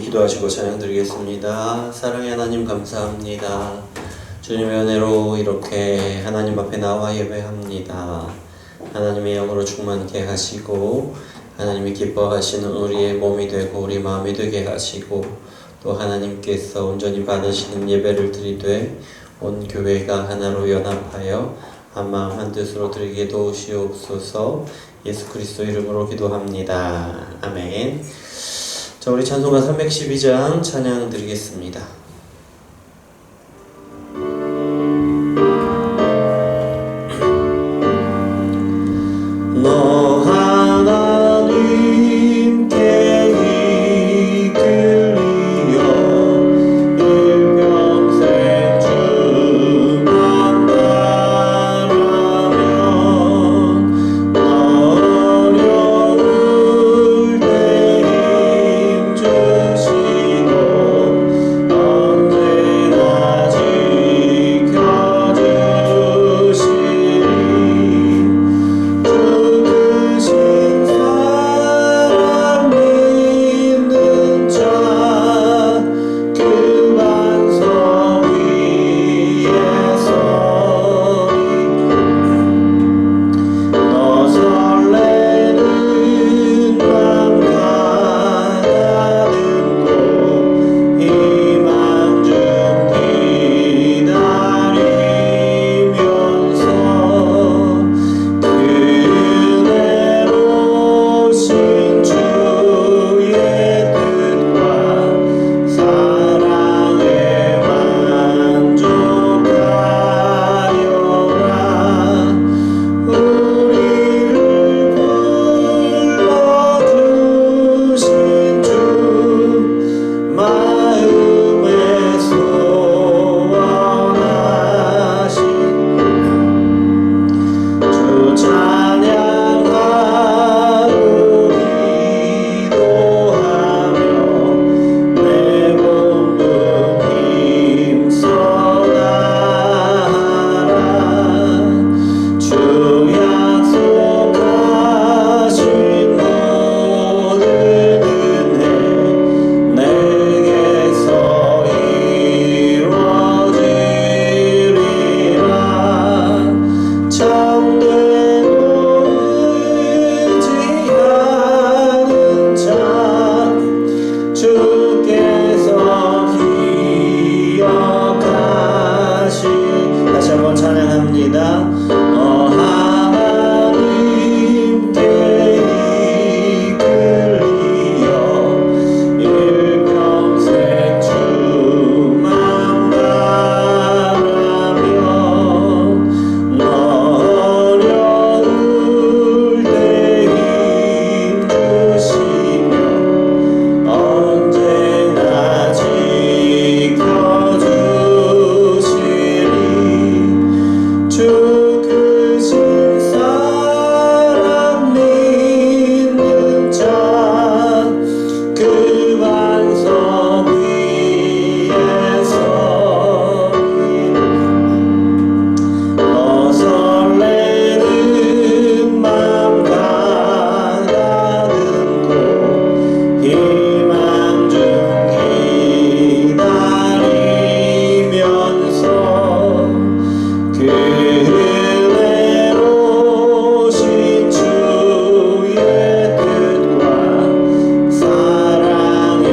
기도하시고 찬양 드리겠습니다. 사랑의 하나님 감사합니다. 주님의 은혜로 이렇게 하나님 앞에 나와 예배합니다. 하나님의 영으로 충만케 하시고 하나님이 기뻐하시는 우리의 몸이 되고 우리 마음이 되게 하시고 또 하나님께서 온전히 받으시는 예배를 드리되 온 교회가 하나로 연합하여 한마음 한뜻으로 드리게 도우시옵소서. 예수 그리스도 이름으로 기도합니다. 아멘. 자, 우리 찬송가 312장 찬양 드리겠습니다. 너 하나님께 이끌리어 일평생 주만 바라면 어려울 때 힘 주시고 언제나 지켜주시리. 다시 한번 찬양합니다. 하나님께 이끌리어 일평생 주만 바라면 어려울 때 힘 주시며 언제나 지켜주시리. 주 크신 사랑 믿는 자 그 반석 위에 서리. 너 설레는 맘 가다듬고 희망 중 기다리면서 은혜로우신 주의 뜻과 사랑에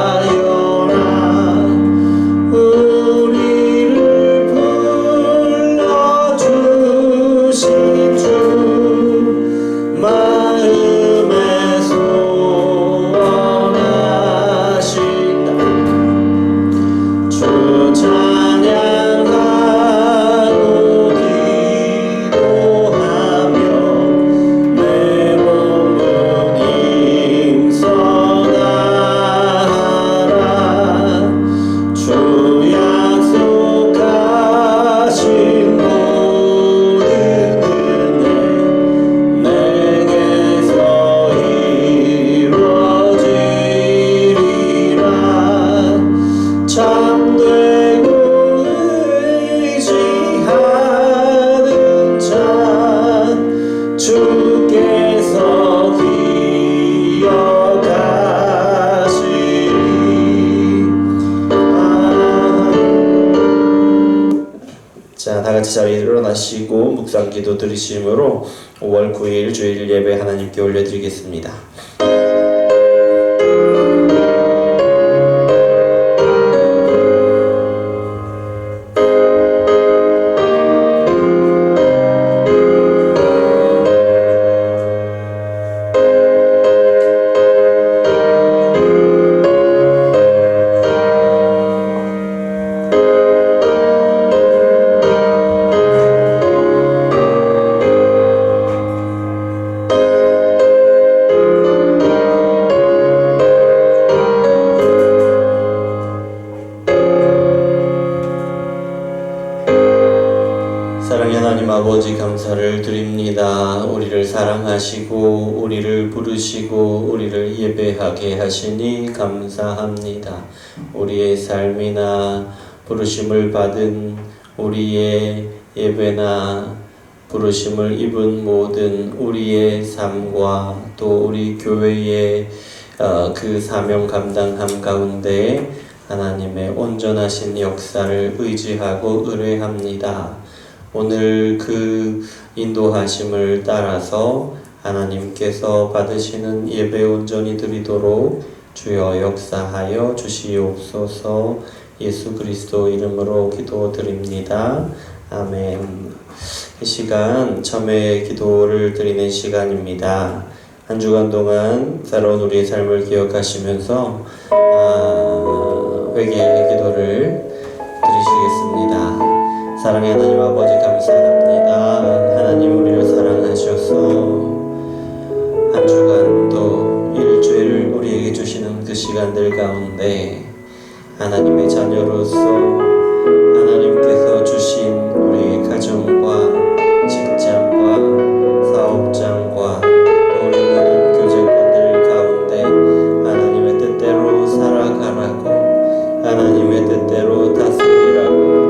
만족하여라. 우리를 불러주신 주 마음에 소원하신다. 주 찬양하고 기도하며 내 몸은 힘써나가라. 주 약속하신 모든 은혜 내게서 이루어지리라. 참되고 의지하는 자 주께서 기억 자, 다 같이 자리에 일어나시고 묵상 기도 드리심으로 5월 9일 주일 예배 하나님께 올려드리겠습니다. 하나님 아버지 감사를 드립니다. 우리를 사랑하시고 우리를 부르시고 우리를 예배하게 하시니 감사합니다. 우리의 삶이나 부르심을 받은 우리의 예배나 부르심을 입은 모든 우리의 삶과 또 우리 교회의 그 사명 감당함 가운데 하나님의 온전하신 역사를 의지하고 의뢰합니다. 오늘 그 인도하심을 따라서 하나님께서 받으시는 예배 온전히 드리도록 주여 역사하여 주시옵소서. 예수 그리스도 이름으로 기도드립니다. 아멘. 이 시간 참회 기도를 드리는 시간입니다. 한 주간 동안 살아온 우리의 삶을 기억하시면서 회개의 기도를 드리시겠습니다. 사랑의 하나님 아버지 감사합니다. 하나님 우리를 사랑하셔서 한 주간 또 일주일 우리에게 주시는 그 시간들 가운데 하나님의 자녀로서 하나님께서 주신 우리의 가정과 직장과 사업장과 우리 모든 교제권들 가운데 하나님의 뜻대로 살아가라고 하나님의 뜻대로 다스리라고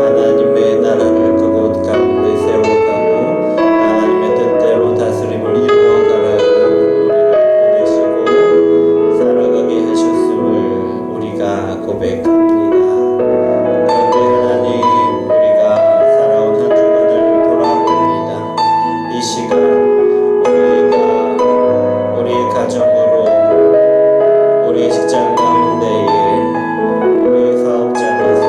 하나님의 나라를 그곳 가운데 세워가고 하나님의 뜻대로 다스림을 이루어가라고 우리를 보내시고 살아가게 하셨음을 우리가 고백합니다. 그런데 하나님 우리가 살아온 한 주간을 돌아봅니다. 이 시간 우리의 가정으로 우리의 직장 가운데에 우리의 사업장에서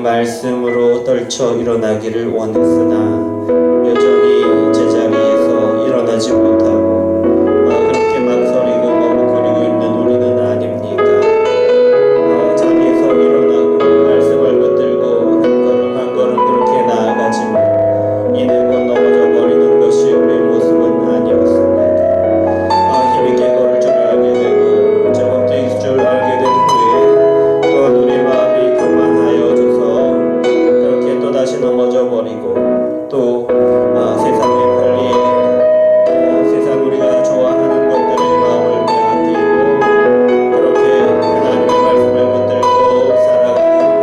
말씀으로 떨쳐 일어나기를 원했으나 여전히 제자리에서 일어나지 못하고 그렇게 망설이고 머뭇거리고 있는 우리는 아닙니까? 자리에서 일어나고 말씀을 붙들고 한 걸음 그렇게 나아가지만 이내 곧 넘어져 버리는 것이 우리의 모습은 아니었습니다. 힘있게 걸을 줄 알게 되고 제법도 있을 줄 알게 된 후에 또한 우리의 마음이 교만하여 다시 넘어져 버리고 또 세상의 편리에 세상 우리가 좋아하는 것들의 마음을 빼앗기고 그렇게 하나님의 말씀을 붙들고 살아가는 것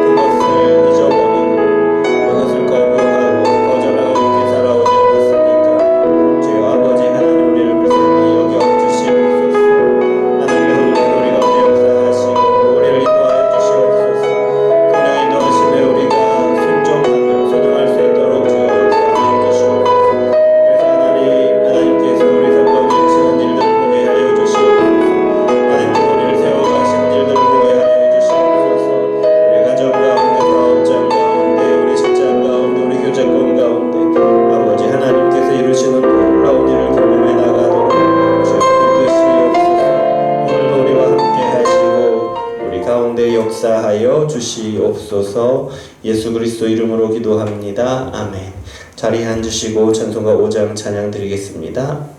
그것을 잊어버리고 그것을 거부하고 거절하고 이렇게 살아오지 않았습니까? 주여 아버지 하나님 우리를 불쌍히 여겨주시옵소서. 하나님의 우리 가운데 역사하시고 우리를 인도하여 주시옵소서. 그냥 인도하심에 우리가 순종하며 순종할 수 있도록 주여 역사하여 주시옵소서. 그래서 하나님께서 우리 삶 가운데 하시는 일들을 보게 하여 주시옵소서. 하나님께서 우리를 세워가시는 일들을 보게 하여 주시옵소서. 우리 가정 가운데 사업장 가운데 우리 직장 가운데 우리 교제권 가운데 아버지 하나님께서 이루시는 놀라운 일을 경험해 나가도록 주여 붙드시옵소서. 오늘도 우리와 함께 하시고 우리 가운데 역사하여 주시옵소서. 예수 그리스도 이름으로 기도합니다. 아멘. 자리에 앉으시고 찬송가 5장 찬양 드리겠습니다.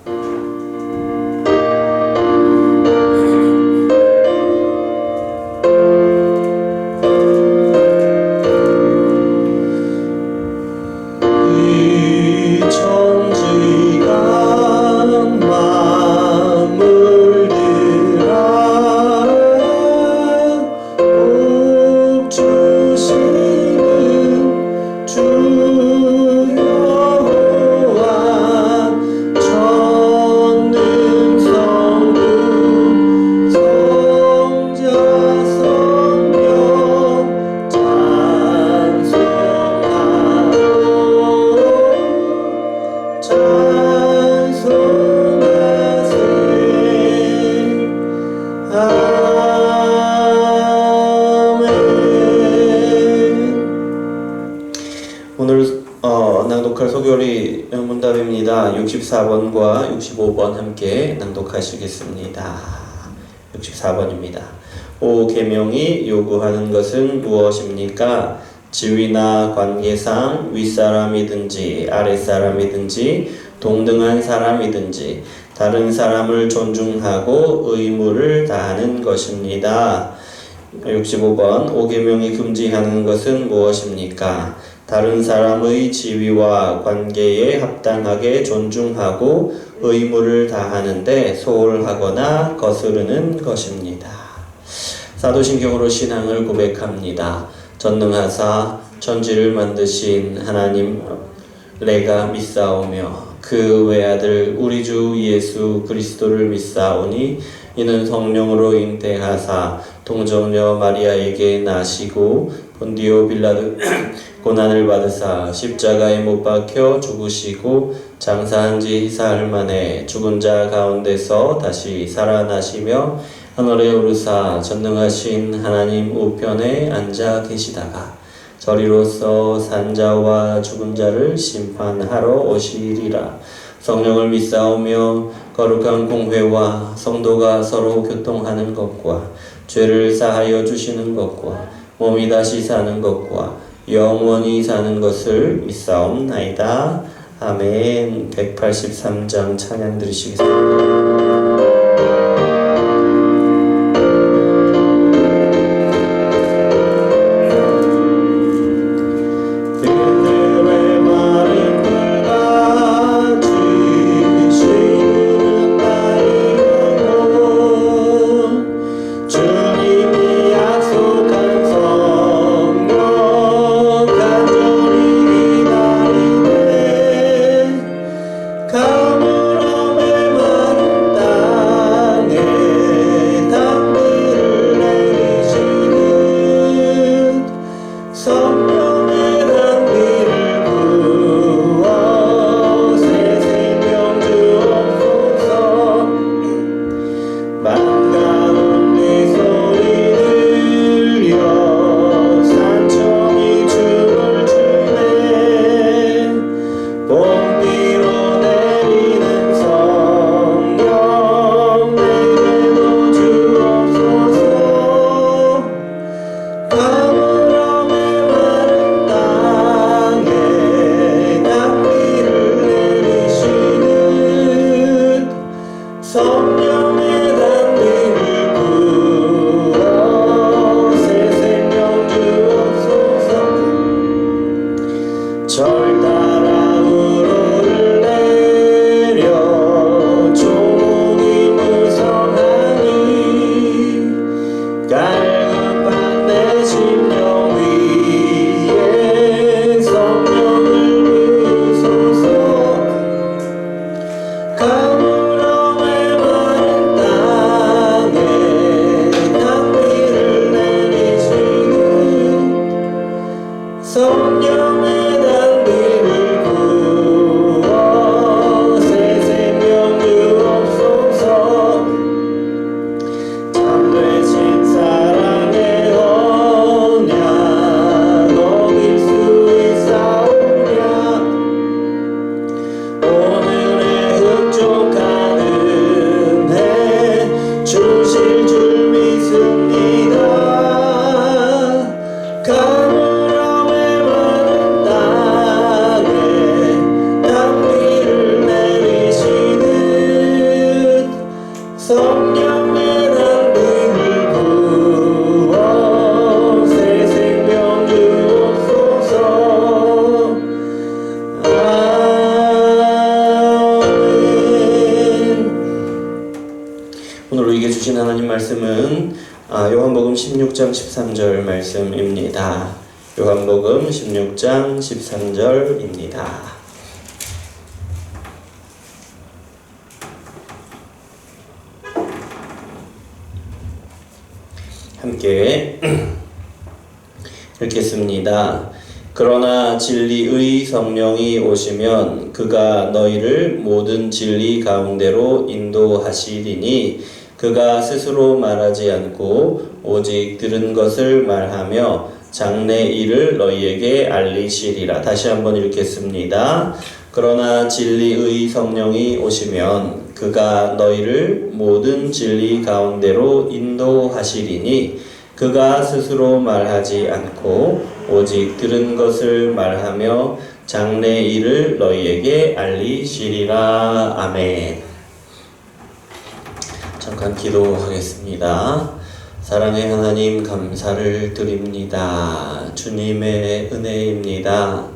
주시는 주 있습니다. 64번과 65번 함께 낭독하시겠습니다. 64번입니다. 오 계명이 요구하는 것은 무엇입니까? 지위나 관계상 윗사람이든지 아랫사람이든지 동등한 사람이든지 다른 사람을 존중하고 의무를 다하는 것입니다. 65번 오계명이 금지하는 것은 무엇입니까? 다른 사람의 지위와 관계에 합당하게 존중하고 의무를 다하는데 소홀하거나 거스르는 것입니다. 사도신경으로 신앙을 고백합니다. 전능하사 천지를 만드신 하나님 내가 믿사오며 그 외아들 우리 주 예수 그리스도를 믿사오니 이는 성령으로 잉태하사 동정녀 마리아에게 나시고 본디오 빌라도 고난을 받으사 십자가에 못 박혀 죽으시고 장사한 지 사흘 만에 죽은 자 가운데서 다시 살아나시며 하늘에 오르사 전능하신 하나님 우편에 앉아 계시다가 저리로서 산자와 죽은 자를 심판하러 오시리라. 성령을 믿사오며 거룩한 공회와 성도가 서로 교통하는 것과 죄를 사하여 주시는 것과 몸이 다시 사는 것과 영원히 사는 것을 믿사옵나이다. 아멘. 183장 찬양 드리시겠습니다. 오늘 우리에게 주신 하나님 말씀은 요한복음 16장 13절 말씀입니다. 요한복음 16장 13절입니다. 함께 읽겠습니다. 그러나 진리의 성령이 오시면 그가 너희를 모든 진리 가운데로 인도하시리니 그가 스스로 말하지 않고 오직 들은 것을 말하며 장래 일을 너희에게 알리시리라. 다시 한번 읽겠습니다. 그러나 진리의 성령이 오시면 그가 너희를 모든 진리 가운데로 인도하시리니 그가 스스로 말하지 않고 오직 들은 것을 말하며 장래 일을 너희에게 알리시리라. 아멘. 잠깐 기도하겠습니다. 사랑의 하나님, 감사를 드립니다. 주님의 은혜입니다.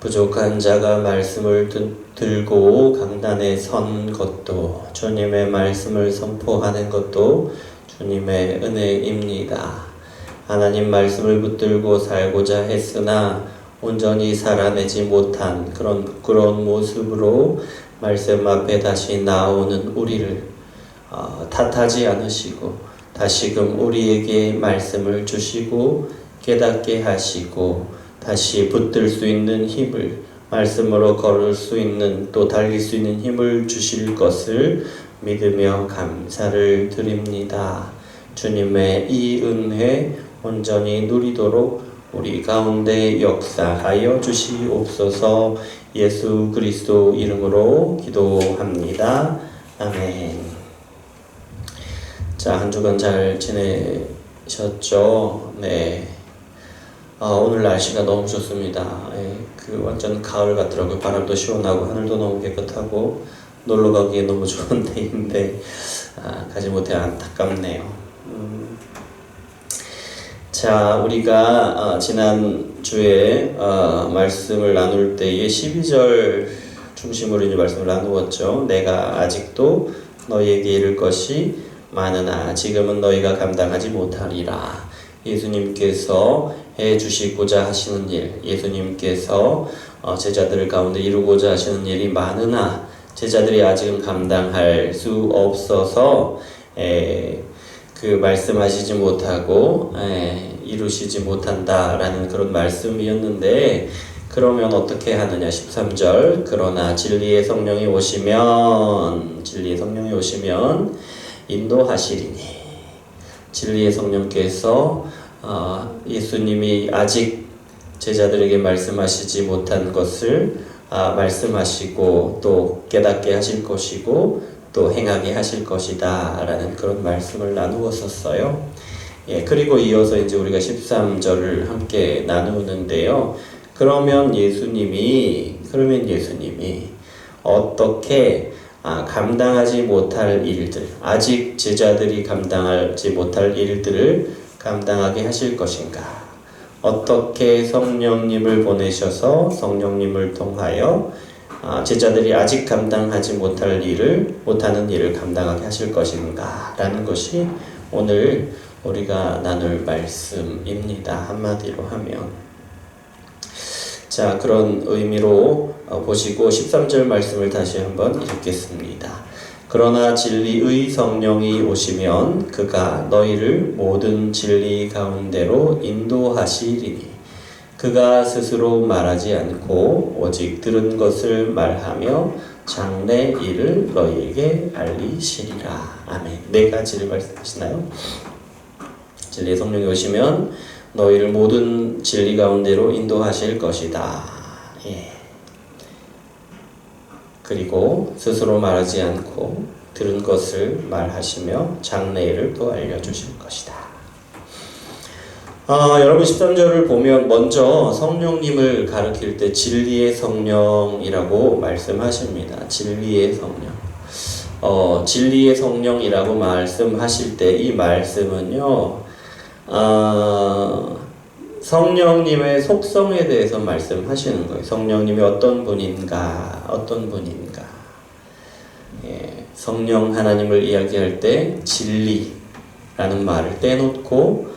부족한 자가 말씀을 들고 강단에 선 것도, 주님의 말씀을 선포하는 것도 주님의 은혜입니다. 하나님 말씀을 붙들고 살고자 했으나 온전히 살아내지 못한 그런 부끄러운 모습으로 말씀 앞에 다시 나오는 우리를 탓하지 않으시고 다시금 우리에게 말씀을 주시고 깨닫게 하시고 다시 붙들 수 있는 힘을, 말씀으로 걸을 수 있는, 또 달릴 수 있는 힘을 주실 것을 믿으며 감사를 드립니다. 주님의 이 은혜 온전히 누리도록 우리 가운데 역사하여 주시옵소서. 예수 그리스도 이름으로 기도합니다. 아멘. 자, 한 주간 잘 지내셨죠? 네. 오늘 날씨가 너무 좋습니다. 완전 가을 같더라고요. 바람도 시원하고 하늘도 너무 깨끗하고 놀러 가기에 너무 좋은 데인데 가지 못해 안타깝네요. 자, 우리가 지난 주에 말씀을 나눌 때에 12절 중심으로 이제 말씀을 나누었죠. 내가 아직도 너희에게 이를 것이 많으나 지금은 너희가 감당하지 못하리라. 예수님께서 해주시고자 하시는 일, 예수님께서 제자들 가운데 이루고자 하시는 일이 많으나 제자들이 아직은 감당할 수 없어서 그 말씀하시지 못하고 이루시지 못한다라는 그런 말씀이었는데, 그러면 어떻게 하느냐. 13절, 그러나 진리의 성령이 오시면 인도하시리니. 진리의 성령께서 예수님이 아직 제자들에게 말씀하시지 못한 것을 말씀하시고 또 깨닫게 하실 것이고 또 행하게 하실 것이다 라는 그런 말씀을 나누었었어요. 그리고 이어서 이제 우리가 13절을 함께 나누는데요. 그러면 예수님이 어떻게 감당하지 못할 일들, 아직 제자들이 감당하지 못할 일들을 감당하게 하실 것인가? 어떻게 성령님을 보내셔서 성령님을 통하여 제자들이 아직 감당하지 못하는 일을 감당하게 하실 것인가? 라는 것이 오늘 우리가 나눌 말씀입니다. 한마디로 하면. 자, 그런 의미로 보시고 13절 말씀을 다시 한번 읽겠습니다. 그러나 진리의 성령이 오시면 그가 너희를 모든 진리 가운데로 인도하시리니 그가 스스로 말하지 않고 오직 들은 것을 말하며 장래 일을 너희에게 알리시리라. 아멘. 네 가지를 말씀하시나요? 진리의 성령이 오시면 너희를 모든 진리 가운데로 인도하실 것이다. 그리고 스스로 말하지 않고 들은 것을 말하시며 장래일을 또 알려주실 것이다. 여러분 13절을 보면 먼저 성령님을 가리킬 때 진리의 성령이라고 말씀하십니다. 진리의 성령. 진리의 성령이라고 말씀하실 때 이 말씀은요, 성령님의 속성에 대해서 말씀하시는 거예요. 성령님이 어떤 분인가. 성령 하나님을 이야기할 때 진리라는 말을 떼놓고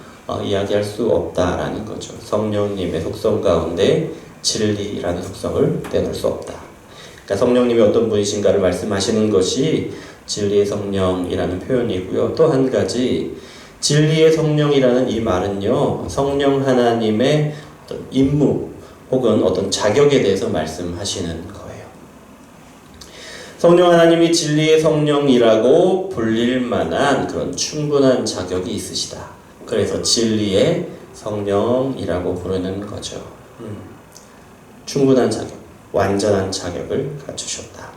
이야기할 수 없다라는 거죠. 성령님의 속성 가운데 진리라는 속성을 떼놓을 수 없다. 그러니까 성령님이 어떤 분이신가를 말씀하시는 것이 진리의 성령이라는 표현이고요. 또 한 가지, 진리의 성령이라는 이 말은요, 성령 하나님의 어떤 임무 혹은 어떤 자격에 대해서 말씀하시는 거예요. 성령 하나님이 진리의 성령이라고 불릴 만한 그런 충분한 자격이 있으시다. 그래서 진리의 성령이라고 부르는 거죠. 충분한 자격. 완전한 자격을 갖추셨다.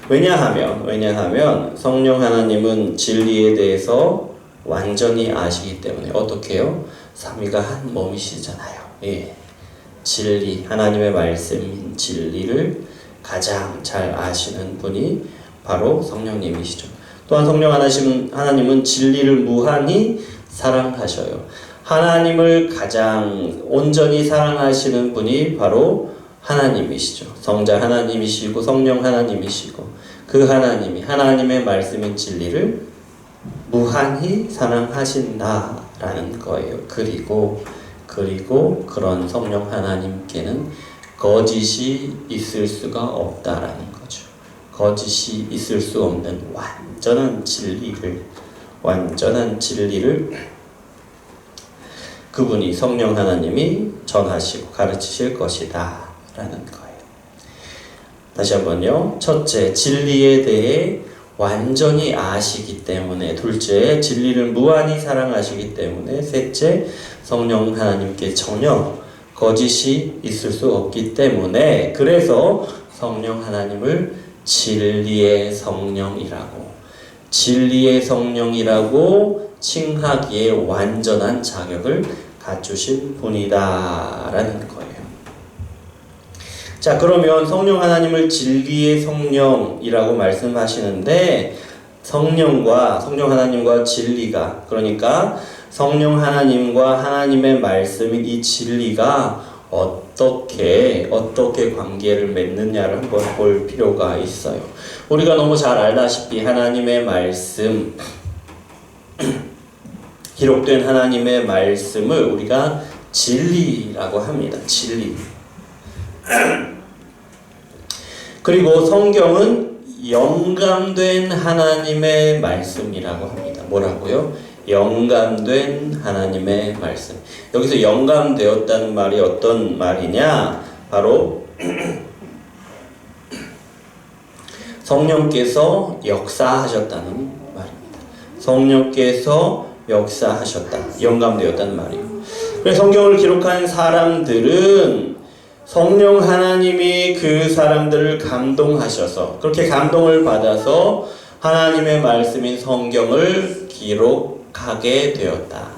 왜냐하면 성령 하나님은 진리에 대해서 완전히 아시기 때문에 어떻게 해요? 삼위가 한 몸이시잖아요. 예. 진리, 하나님의 말씀인 진리를 가장 잘 아시는 분이 바로 성령님이시죠. 또한 성령 하나님은 진리를 무한히 사랑하셔요. 하나님을 가장 온전히 사랑하시는 분이 바로 하나님이시죠. 성자 하나님이시고 성령 하나님이시고 그 하나님이 하나님의 말씀인 진리를 무한히 사랑하신다라는 거예요. 그리고 그런 성령 하나님께는 거짓이 있을 수가 없다라는 거죠. 거짓이 있을 수 없는 완전한 진리를 그분이 성령 하나님이 전하시고 가르치실 것이다 라는 거예요. 다시 한번요. 첫째, 진리에 대해 완전히 아시기 때문에, 둘째, 진리를 무한히 사랑하시기 때문에, 셋째, 성령 하나님께 전혀 거짓이 있을 수 없기 때문에, 그래서 성령 하나님을 진리의 성령이라고 칭하기에 완전한 자격을 갖추신 분이다라는 거예요. 자, 그러면 성령 하나님을 진리의 성령이라고 말씀하시는데, 성령 하나님과 진리가, 그러니까 성령 하나님과 하나님의 말씀인 이 진리가 어떻게 관계를 맺느냐를 한번 볼 필요가 있어요. 우리가 너무 잘 알다시피 하나님의 말씀, 기록된 하나님의 말씀을 우리가 진리라고 합니다. 진리. 그리고 성경은 영감된 하나님의 말씀이라고 합니다. 뭐라고요? 영감된 하나님의 말씀. 여기서 영감되었다는 말이 어떤 말이냐? 바로 성령께서 역사하셨다는 말입니다. 성령께서 역사하셨다. 영감되었다는 말이에요. 그래서 성경을 기록한 사람들은 성령 하나님이 그 사람들을 감동하셔서, 그렇게 감동을 받아서 하나님의 말씀인 성경을 기록하게 되었다.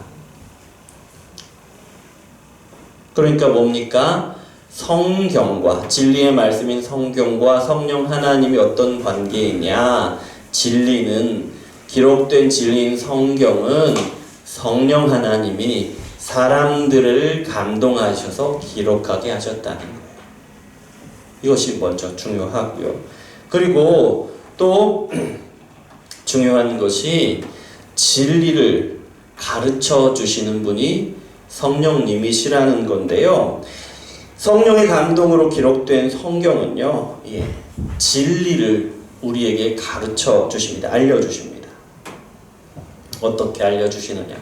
그러니까 뭡니까? 성경과, 진리의 말씀인 성경과 성령 하나님이 어떤 관계이냐? 기록된 진리인 성경은 성령 하나님이 사람들을 감동하셔서 기록하게 하셨다는 거예요. 이것이 먼저 중요하고요. 그리고 또 중요한 것이 진리를 가르쳐 주시는 분이 성령님이시라는 건데요. 성령의 감동으로 기록된 성경은요, 진리를 우리에게 가르쳐 주십니다. 알려주십니다. 어떻게 알려주시느냐?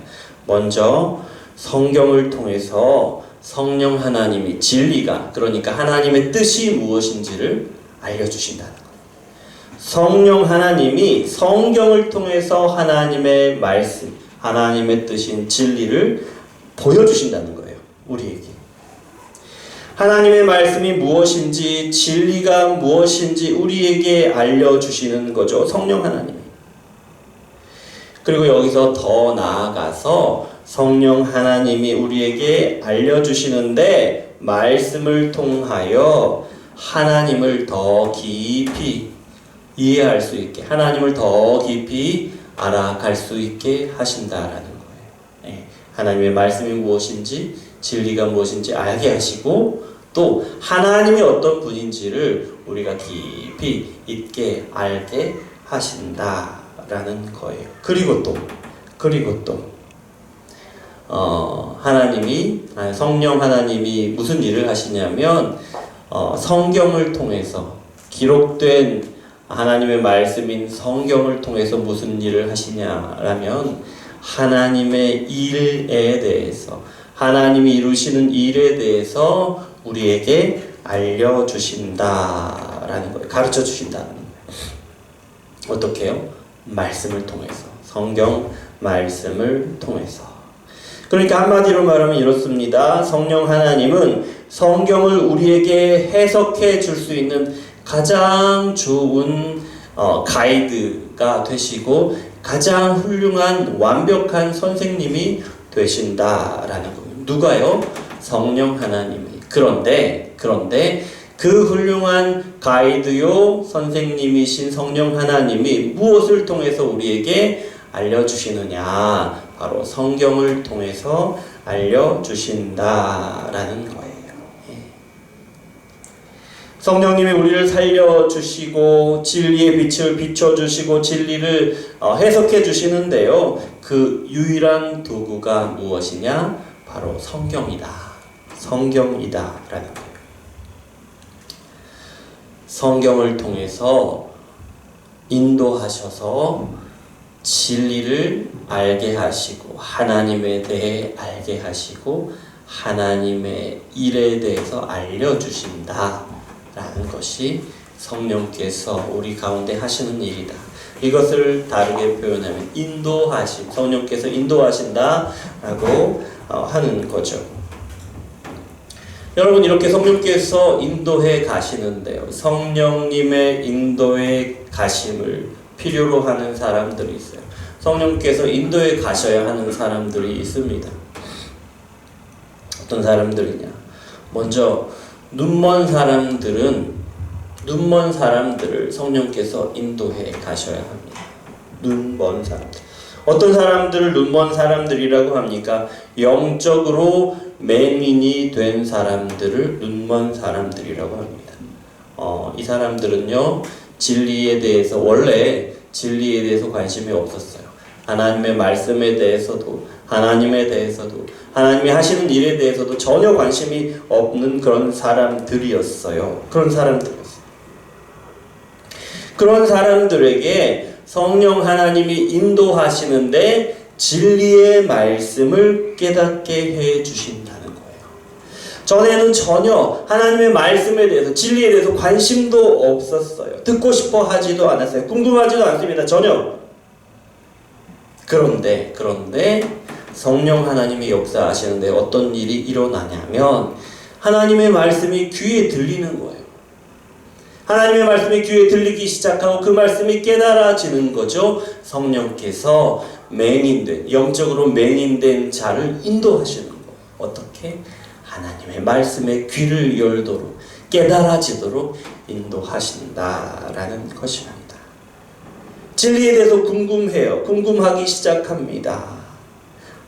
먼저 성경을 통해서 성령 하나님이 진리가, 그러니까 하나님의 뜻이 무엇인지를 알려주신다는 거예요. 성령 하나님이 성경을 통해서 하나님의 말씀, 하나님의 뜻인 진리를 보여주신다는 거예요. 우리에게. 하나님의 말씀이 무엇인지, 진리가 무엇인지 우리에게 알려주시는 거죠. 성령 하나님이. 그리고 여기서 더 나아가서 성령 하나님이 우리에게 알려주시는데, 말씀을 통하여 하나님을 더 깊이 이해할 수 있게, 하나님을 더 깊이 알아갈 수 있게 하신다라는 거예요. 하나님의 말씀이 무엇인지, 진리가 무엇인지 알게 하시고, 또 하나님이 어떤 분인지를 우리가 깊이 있게 알게 하신다라는 거예요. 그리고 또 성령 하나님이 무슨 일을 하시냐면, 성경을 통해서, 기록된 하나님의 말씀인 성경을 통해서 무슨 일을 하시냐라면, 하나님의 일에 대해서, 하나님이 이루시는 일에 대해서 우리에게 알려주신다라는 거예요. 가르쳐 주신다는 거예요. 어떻게 해요? 말씀을 통해서, 성경 말씀을 통해서. 그러니까 한마디로 말하면 이렇습니다. 성령 하나님은 성경을 우리에게 해석해 줄 수 있는 가장 좋은 가이드가 되시고 가장 훌륭한 완벽한 선생님이 되신다라는 겁니다. 누가요? 성령 하나님이. 그런데 그 훌륭한 가이드요 선생님이신 성령 하나님이 무엇을 통해서 우리에게 알려주시느냐? 바로 성경을 통해서 알려주신다라는 거예요. 성령님이 우리를 살려주시고 진리의 빛을 비춰주시고 진리를 해석해 주시는데요. 그 유일한 도구가 무엇이냐? 바로 성경이다. 성경이다라는 거예요. 성경을 통해서 인도하셔서 진리를 알게 하시고 하나님에 대해 알게 하시고 하나님의 일에 대해서 알려주신다 라는 것이 성령께서 우리 가운데 하시는 일이다. 이것을 다르게 표현하면 인도하심, 성령께서 인도하신다 라고 하는 거죠. 여러분, 이렇게 성령께서 인도해 가시는데요, 성령님의 인도해 가심을 필요로 하는 사람들이 있어요. 성령께서 인도해 가셔야 하는 사람들이 있습니다. 어떤 사람들이냐? 먼저 눈먼 사람들을 성령께서 인도해 가셔야 합니다. 눈먼 사람들. 어떤 사람들을 눈먼 사람들이라고 합니까? 영적으로 맹인이 된 사람들을 눈먼 사람들이라고 합니다. 이 사람들은요, 원래 진리에 대해서 관심이 없었어요. 하나님의 말씀에 대해서도, 하나님이 하시는 일에 대해서도 전혀 관심이 없는 그런 사람들이었어요. 그런 사람들에게 성령 하나님이 인도하시는데 진리의 말씀을 깨닫게 해 주신다는 거예요. 전에는 전혀 하나님의 말씀에 대해서, 진리에 대해서 관심도 없었어요. 듣고 싶어 하지도 않았어요. 궁금하지도 않습니다. 전혀. 그런데 성령 하나님이 역사하시는데 어떤 일이 일어나냐면 하나님의 말씀이 귀에 들리는 거예요. 하나님의 말씀이 귀에 들리기 시작하고 그 말씀이 깨달아지는 거죠. 성령께서 영적으로 맹인된 자를 인도하시는 거예요. 어떻게? 하나님의 말씀에 귀를 열도록, 깨달아지도록 인도하신다라는 것입니다. 진리에 대해서 궁금하기 시작합니다.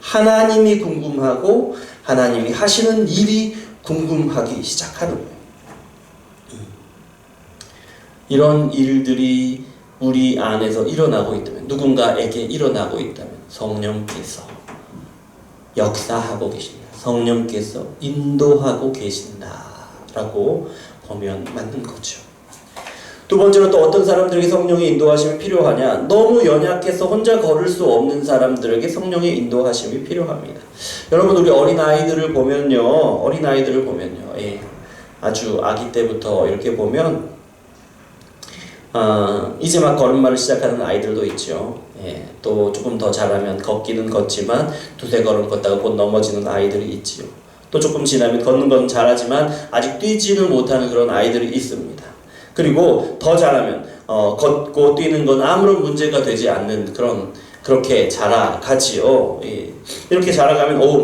하나님이 궁금하고 하나님이 하시는 일이 궁금하기 시작하는 거예요. 이런 일들이 우리 안에서 일어나고 있다면, 누군가에게 일어나고 있다면 성령께서 역사하고 계신다. 성령께서 인도하고 계신다라고 보면 맞는 거죠. 두 번째로 또 어떤 사람들에게 성령의 인도하심이 필요하냐? 너무 연약해서 혼자 걸을 수 없는 사람들에게 성령의 인도하심이 필요합니다. 여러분, 우리 어린아이들을 보면요, 아주 아기 때부터 이렇게 보면 이제 막 걸음마를 시작하는 아이들도 있죠. 또 조금 더 자라면 걷기는 걷지만 두세 걸음 걷다가 곧 넘어지는 아이들이 있지요. 또 조금 지나면 걷는 건 잘하지만 아직 뛰지는 못하는 그런 아이들이 있습니다. 그리고 더 자라면 걷고 뛰는 건 아무런 문제가 되지 않는 그렇게 자라가지요. 이렇게 자라가면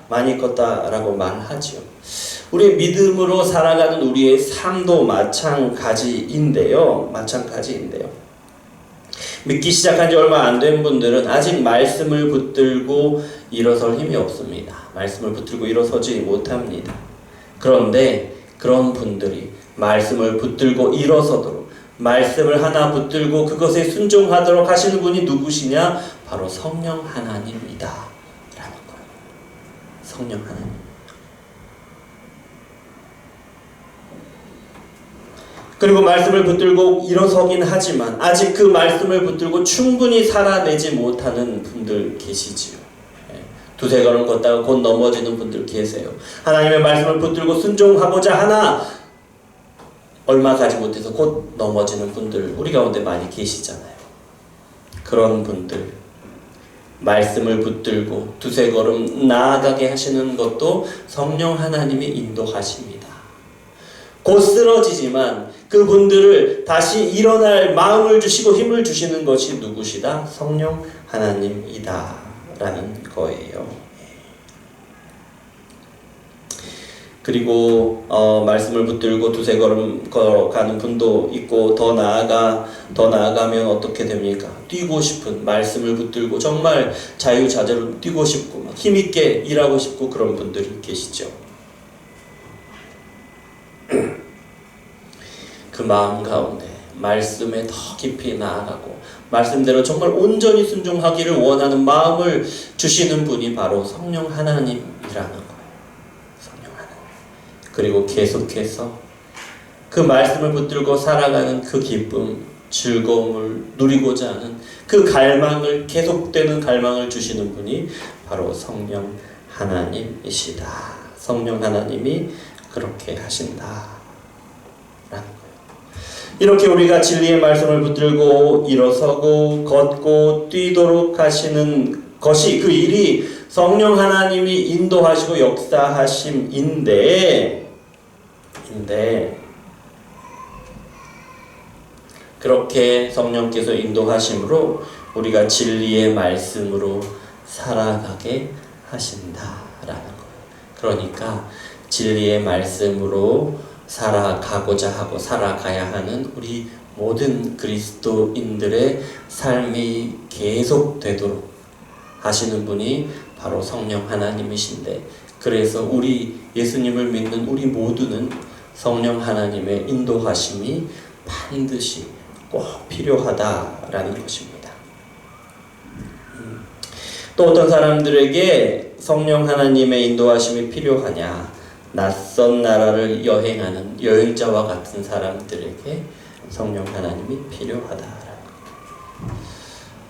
많이 컸다라고 말하지요. 우리의 믿음으로 살아가는 우리의 삶도 마찬가지인데요. 믿기 시작한 지 얼마 안 된 분들은 아직 말씀을 붙들고 일어설 힘이 없습니다. 말씀을 붙들고 일어서지 못합니다. 그런데 그런 분들이 말씀을 붙들고 일어서도록, 말씀을 하나 붙들고 그것에 순종하도록 하시는 분이 누구시냐? 바로 성령 하나님이다 라는 거예요. 성령 하나님. 그리고 말씀을 붙들고 일어서긴 하지만 아직 그 말씀을 붙들고 충분히 살아내지 못하는 분들 계시지요. 두세 걸음 걷다가 곧 넘어지는 분들 계세요. 하나님의 말씀을 붙들고 순종하고자 하나 얼마 가지 못해서 곧 넘어지는 분들 우리 가운데 많이 계시잖아요. 그런 분들, 말씀을 붙들고 두세 걸음 나아가게 하시는 것도 성령 하나님의 인도하십니다. 곧 쓰러지지만 그분들을 다시 일어날 마음을 주시고 힘을 주시는 것이 누구시다? 성령 하나님이다 라는 거예요. 그리고 말씀을 붙들고 두세 걸음 걸어가는 분도 있고, 더 나아가면 어떻게 됩니까? 뛰고 싶은, 말씀을 붙들고 정말 자유자재로 뛰고 싶고 힘있게 일하고 싶고 그런 분들이 계시죠. 그 마음 가운데 말씀에 더 깊이 나아가고 말씀대로 정말 온전히 순종하기를 원하는 마음을 주시는 분이 바로 성령 하나님이라는 거예요. 성령 하나님. 그리고 계속해서 그 말씀을 붙들고 살아가는 그 기쁨, 즐거움을 누리고자 하는 그 갈망을, 계속되는 갈망을 주시는 분이 바로 성령 하나님이시다. 성령 하나님이 그렇게 하신다 라는 거예요. 이렇게 우리가 진리의 말씀을 붙들고 일어서고 걷고 뛰도록 하시는 것이, 그 일이 성령 하나님이 인도하시고 역사하심인데, 그렇게 성령께서 인도하심으로 우리가 진리의 말씀으로 살아가게 하신다라는 거예요. 그러니까 진리의 말씀으로 살아가고자 하고 살아가야 하는 우리 모든 그리스도인들의 삶이 계속되도록 하시는 분이 바로 성령 하나님이신데, 그래서 우리 예수님을 믿는 우리 모두는 성령 하나님의 인도하심이 반드시 꼭 필요하다라는 것입니다. 또 어떤 사람들에게 성령 하나님의 인도하심이 필요하냐? 낯선 나라를 여행하는 여행자와 같은 사람들에게 성령 하나님이 필요하다.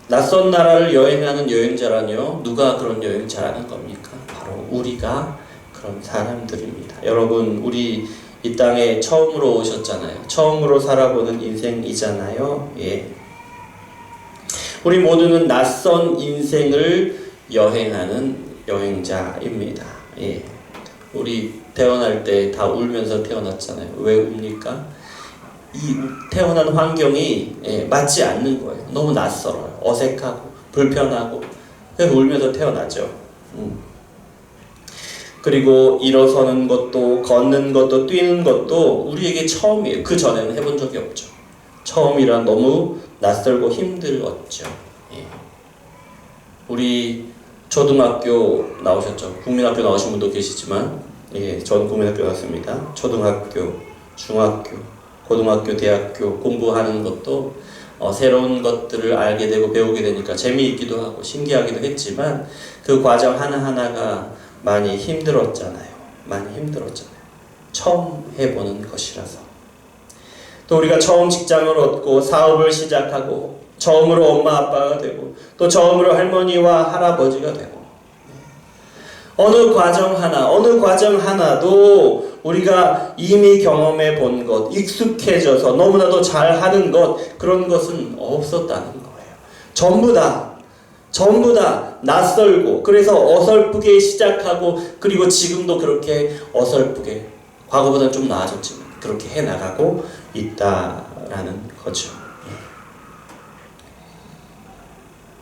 낯선 나라를 여행하는 여행자라뇨? 누가 그런 여행자라는 겁니까? 바로 우리가 그런 사람들입니다. 여러분, 우리 이 땅에 처음으로 오셨잖아요. 처음으로 살아보는 인생이잖아요. 예. 우리 모두는 낯선 인생을 여행하는 여행자입니다. 예. 우리 태어날 때 다 울면서 태어났잖아요. 왜 웁니까? 이 태어난 환경이 맞지 않는 거예요. 너무 낯설어요. 어색하고 불편하고. 그래서 울면서 태어나죠. 그리고 일어서는 것도, 걷는 것도, 뛰는 것도 우리에게 처음이에요. 그 전에는 해본 적이 없죠. 처음이라 너무 낯설고 힘들었죠. 예. 우리 초등학교 나오셨죠? 국민학교 나오신 분도 계시지만, 예, 저는 국민학교 나왔습니다. 초등학교, 중학교, 고등학교, 대학교 공부하는 것도 새로운 것들을 알게 되고 배우게 되니까 재미있기도 하고 신기하기도 했지만, 그 과정 하나하나가 많이 힘들었잖아요. 처음 해보는 것이라서. 또 우리가 처음 직장을 얻고 사업을 시작하고 처음으로 엄마 아빠가 되고 또 처음으로 할머니와 할아버지가 되고, 어느 과정 하나도 우리가 이미 경험해 본 것, 익숙해져서 너무나도 잘하는 것, 그런 것은 없었다는 거예요. 전부 다 낯설고, 그래서 어설프게 시작하고, 그리고 지금도 그렇게 어설프게, 과거보다 좀 나아졌지만 그렇게 해나가고 있다라는 거죠.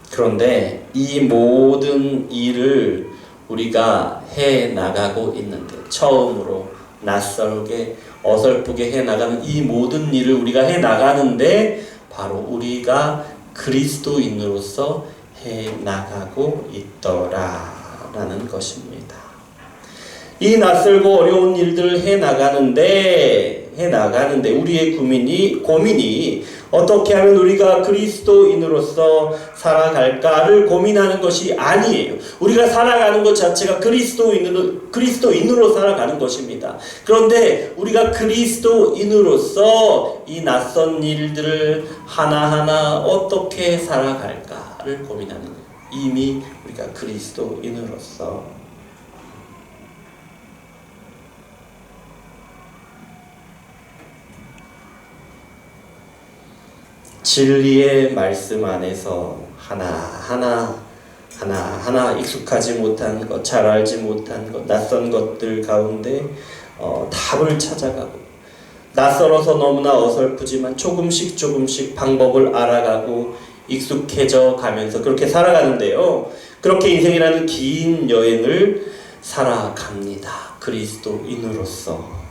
그런데 이 모든 일을 우리가 해나가고 있는데, 처음으로 낯설게 어설프게 해나가는 이 모든 일을 우리가 해나가는데 바로 우리가 그리스도인으로서 해나가고 있더라라는 것입니다. 이 낯설고 어려운 일들을 해나가는데 우리의 고민이 어떻게 하면 우리가 그리스도인으로서 살아갈까를 고민하는 것이 아니에요. 우리가 살아가는 것 자체가 그리스도인으로 살아가는 것입니다. 그런데 우리가 그리스도인으로서 이 낯선 일들을 하나하나 어떻게 살아갈까를 고민하는 거예요. 이미 우리가 그리스도인으로서. 진리의 말씀 안에서 하나하나 하나하나 익숙하지 못한 것, 잘 알지 못한 것, 낯선 것들 가운데 답을 찾아가고, 낯설어서 너무나 어설프지만 조금씩 방법을 알아가고 익숙해져 가면서 그렇게 살아가는데요. 그렇게 인생이라는 긴 여행을 살아갑니다. 그리스도인으로서.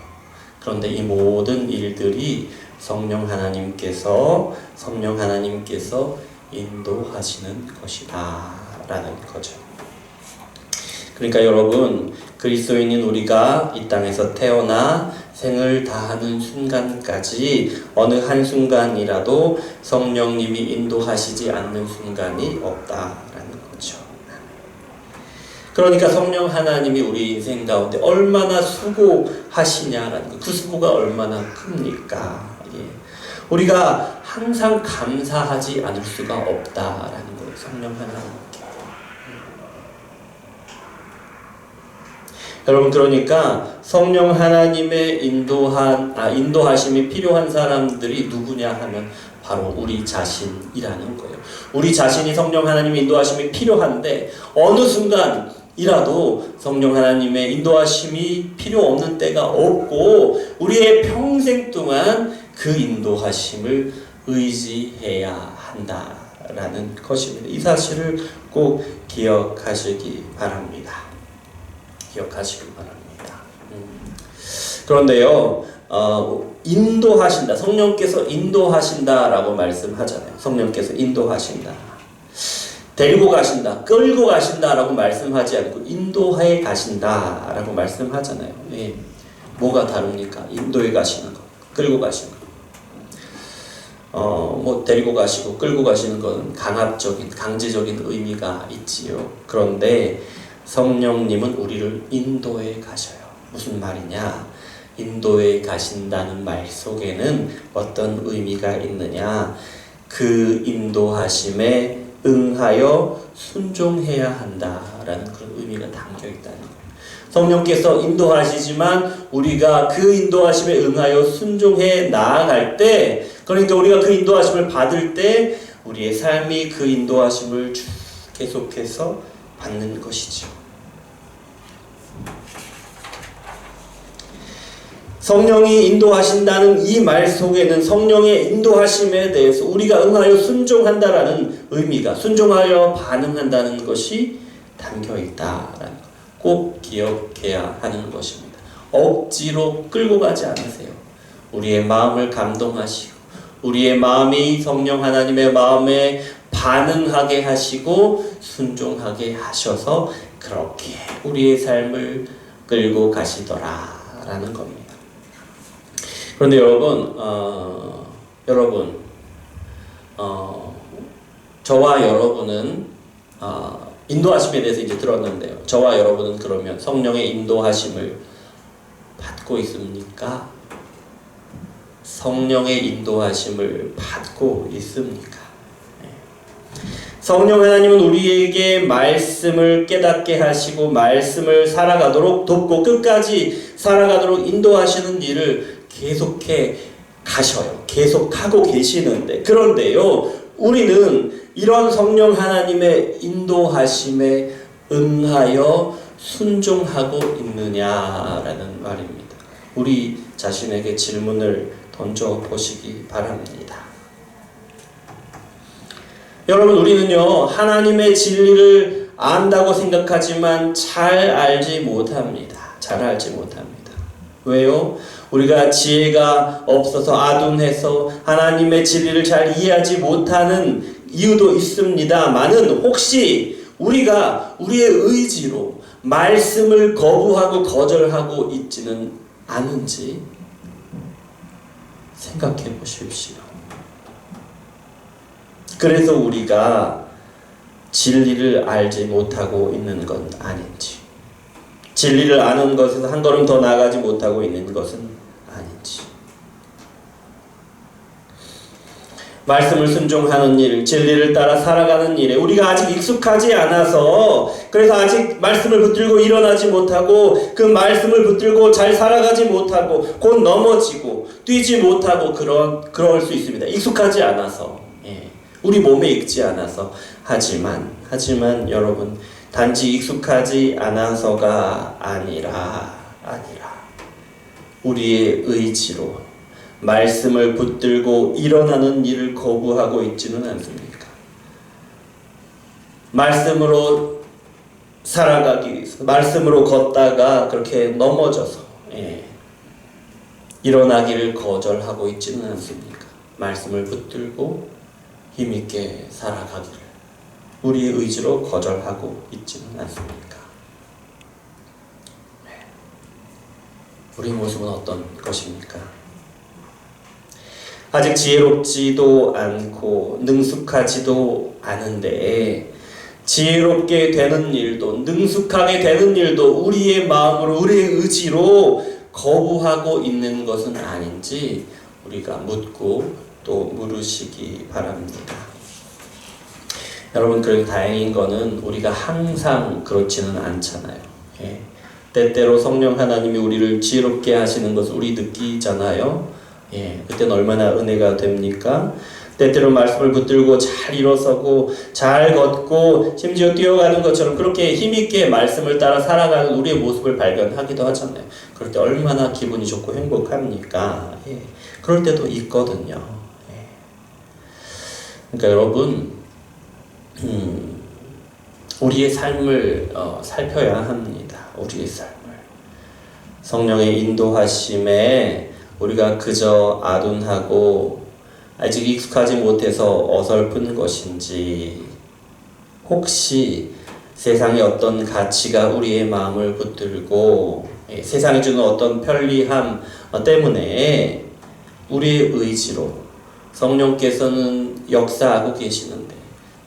그런데 이 모든 일들이 성령 하나님께서 인도하시는 것이다 라는 거죠. 그러니까 여러분, 그리스도인인 우리가 이 땅에서 태어나 생을 다하는 순간까지 어느 한순간이라도 성령님이 인도하시지 않는 순간이 없다라는 거죠. 그러니까 성령 하나님이 우리 인생 가운데 얼마나 수고하시냐라는 거, 그 수고가 얼마나 큽니까? 우리가 항상 감사하지 않을 수가 없다라는 거예요. 성령 하나님께. 여러분, 그러니까 성령 하나님의 인도하심이 필요한 사람들이 누구냐 하면 바로 우리 자신이라는 거예요. 우리 자신이 성령 하나님의 인도하심이 필요한데 어느 순간이라도 성령 하나님의 인도하심이 필요 없는 때가 없고 우리의 평생 동안 그 인도하심을 의지해야 한다라는 것입니다. 이 사실을 꼭 기억하시기 바랍니다. 그런데요, 인도하신다. 성령께서 인도하신다라고 말씀하잖아요. 성령께서 인도하신다. 데리고 가신다. 끌고 가신다라고 말씀하지 않고 인도해 가신다라고 말씀하잖아요. 예. 뭐가 다릅니까? 인도해 가시는 거, 끌고 가시는 거. 데리고 가시고 끌고 가시는 건 강제적인 의미가 있지요. 그런데 성령님은 우리를 인도해 가셔요. 무슨 말이냐? 인도해 가신다는 말 속에는 어떤 의미가 있느냐? 그 인도하심에 응하여 순종해야 한다라는 그런 의미가 담겨 있다는 거예요. 성령께서 인도하시지만 우리가 그 인도하심에 응하여 순종해 나아갈 때, 그러니까 우리가 그 인도하심을 받을 때 우리의 삶이 그 인도하심을 계속해서 받는 것이죠. 성령이 인도하신다는 이 말 속에는 성령의 인도하심에 대해서 우리가 응하여 순종한다라는 의미가, 순종하여 반응한다는 것이 담겨 있다라는 것, 꼭 기억해야 하는 것입니다. 억지로 끌고 가지 않으세요. 우리의 마음을 감동하시고 우리의 마음이 성령 하나님의 마음에 반응하게 하시고 순종하게 하셔서 그렇게 우리의 삶을 끌고 가시더라라는 겁니다. 그런데 여러분, 저와 여러분은 인도하심에 대해서 이제 들었는데요. 저와 여러분은 그러면 성령의 인도하심을 받고 있습니까? 성령의 인도하심을 받고 있습니까? 성령 하나님은 우리에게 말씀을 깨닫게 하시고 말씀을 살아가도록 돕고 끝까지 살아가도록 인도하시는 일을 계속해 가셔요. 계속하고 계시는데, 그런데요, 우리는 이런 성령 하나님의 인도하심에 응하여 순종하고 있느냐라는 말입니다. 우리 자신에게 질문을 던져보시기 바랍니다. 여러분, 우리는요, 하나님의 진리를 안다고 생각하지만 잘 알지 못합니다. 왜요? 우리가 지혜가 없어서 아둔해서 하나님의 진리를 잘 이해하지 못하는 이유도 있습니다만은, 혹시 우리가 우리의 의지로 말씀을 거부하고 거절하고 있지는 않은지 생각해 보십시오. 그래서 우리가 진리를 알지 못하고 있는 건 아닌지, 진리를 아는 것에서 한 걸음 더 나아가지 못하고 있는 것은 아닌지, 말씀을 순종하는 일, 진리를 따라 살아가는 일에 우리가 아직 익숙하지 않아서, 그래서 아직 말씀을 붙들고 일어나지 못하고 그 말씀을 붙들고 잘 살아가지 못하고 곧 넘어지고 뛰지 못하고 그럴 수 있습니다. 익숙하지 않아서, 우리 몸에 익지 않아서. 하지만 하지만 여러분, 단지 익숙하지 않아서가 아니라 우리의 의지로 말씀을 붙들고 일어나는 일을 거부하고 있지는 않습니까? 말씀으로 살아가기 위해서 말씀으로 걷다가 그렇게 넘어져서 일어나기를 거절하고 있지는 않습니까? 말씀을 붙들고 힘있게 살아가기를 우리의 의지로 거절하고 있지는 않습니까? 우리 모습은 어떤 것입니까? 아직 지혜롭지도 않고 능숙하지도 않은데 지혜롭게 되는 일도 능숙하게 되는 일도 우리의 마음으로 우리의 의지로 거부하고 있는 것은 아닌지 우리가 묻고 또 물으시기 바랍니다. 여러분, 그래도 다행인 거는 우리가 항상 그렇지는 않잖아요. 때때로 성령 하나님이 우리를 지혜롭게 하시는 것을 우리 느끼잖아요. 그때는 얼마나 은혜가 됩니까? 때때로 말씀을 붙들고 잘 일어서고 잘 걷고 심지어 뛰어가는 것처럼 그렇게 힘있게 말씀을 따라 살아가는 우리의 모습을 발견하기도 하잖아요. 그럴 때 얼마나 기분이 좋고 행복합니까? 그럴 때도 있거든요. 그러니까 여러분, 우리의 삶을 살펴야 합니다. 우리의 삶을 성령의 인도하심에 우리가 그저 아둔하고 아직 익숙하지 못해서 어설픈 것인지, 혹시 세상의 어떤 가치가 우리의 마음을 붙들고 세상이 주는 어떤 편리함 때문에 우리의 의지로 성령께서는 역사하고 계시는데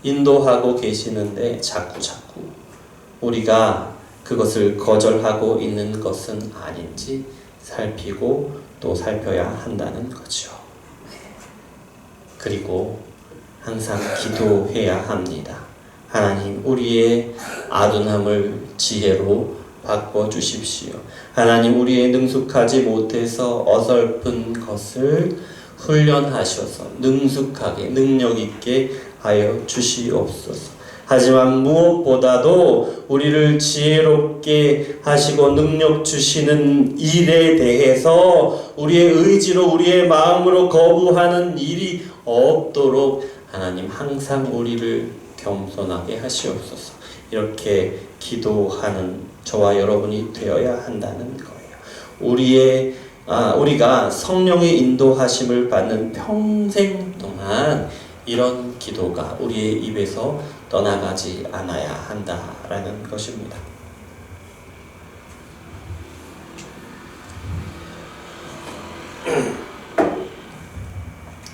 인도하고 계시는데 자꾸 우리가 그것을 거절하고 있는 것은 아닌지 살피고 또 살펴야 한다는 거죠. 그리고 항상 기도해야 합니다. 하나님, 우리의 아둔함을 지혜로 바꿔주십시오. 하나님, 우리의 능숙하지 못해서 어설픈 것을 훈련하셔서 능숙하게 능력있게 하여 주시옵소서. 하지만 무엇보다도 우리를 지혜롭게 하시고 능력 주시는 일에 대해서 우리의 의지로 우리의 마음으로 거부하는 일이 없도록 하나님 항상 우리를 겸손하게 하시옵소서. 이렇게 기도하는 저와 여러분이 되어야 한다는 거예요. 우리가 성령의 인도하심을 받는 평생 동안 이런 기도가 우리의 입에서 떠나가지 않아야 한다라는 것입니다.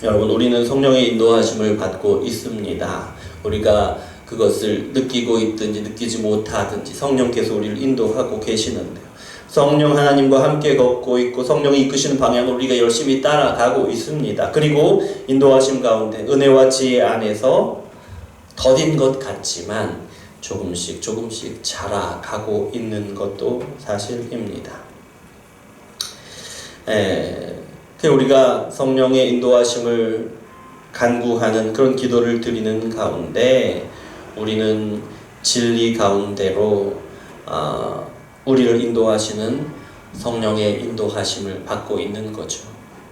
여러분, 우리는 성령의 인도하심을 받고 있습니다. 우리가 그것을 느끼고 있든지 느끼지 못하든지 성령께서 우리를 인도하고 계시는데요. 성령 하나님과 함께 걷고 있고 성령이 이끄시는 방향을 우리가 열심히 따라가고 있습니다. 그리고 인도하심 가운데 은혜와 지혜 안에서 더딘 것 같지만 조금씩 자라가고 있는 것도 사실입니다. 우리가 성령의 인도하심을 간구하는 그런 기도를 드리는 가운데 우리는 진리 가운데로 우리를 인도하시는 성령의 인도하심을 받고 있는 거죠.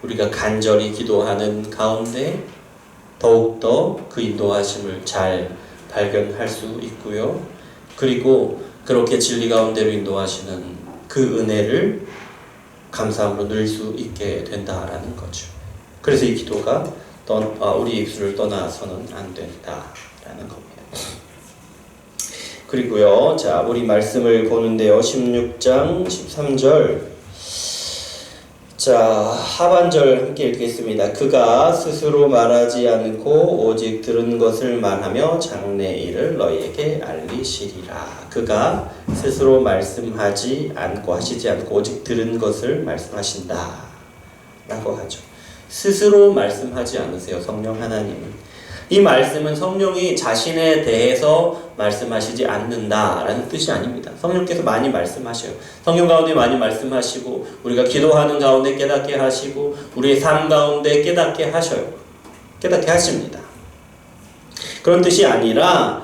우리가 간절히 기도하는 가운데 더욱더 그 인도하심을 잘 발견할 수 있고요. 그리고 그렇게 진리 가운데로 인도하시는 그 은혜를 감사함으로 누릴 수 있게 된다라는 거죠. 그래서 이 기도가 우리 입술을 떠나서는 안 된다라는 겁니다. 그리고요, 자, 우리 말씀을 보는데요. 16장 13절. 자, 하반절 함께 읽겠습니다. 그가 스스로 말하지 않고 오직 들은 것을 말하며 장래 일을 너희에게 알리시리라. 그가 스스로 말씀하지 않고 하시지 않고 오직 들은 것을 말씀하신다 라고 하죠. 스스로 말씀하지 않으세요, 성령 하나님은. 이 말씀은 성령이 자신에 대해서 말씀하시지 않는다라는 뜻이 아닙니다. 성령께서 많이 말씀하셔요. 성령 가운데 많이 말씀하시고 우리가 기도하는 가운데 깨닫게 하시고 우리의 삶 가운데 깨닫게 하셔요. 깨닫게 하십니다. 그런 뜻이 아니라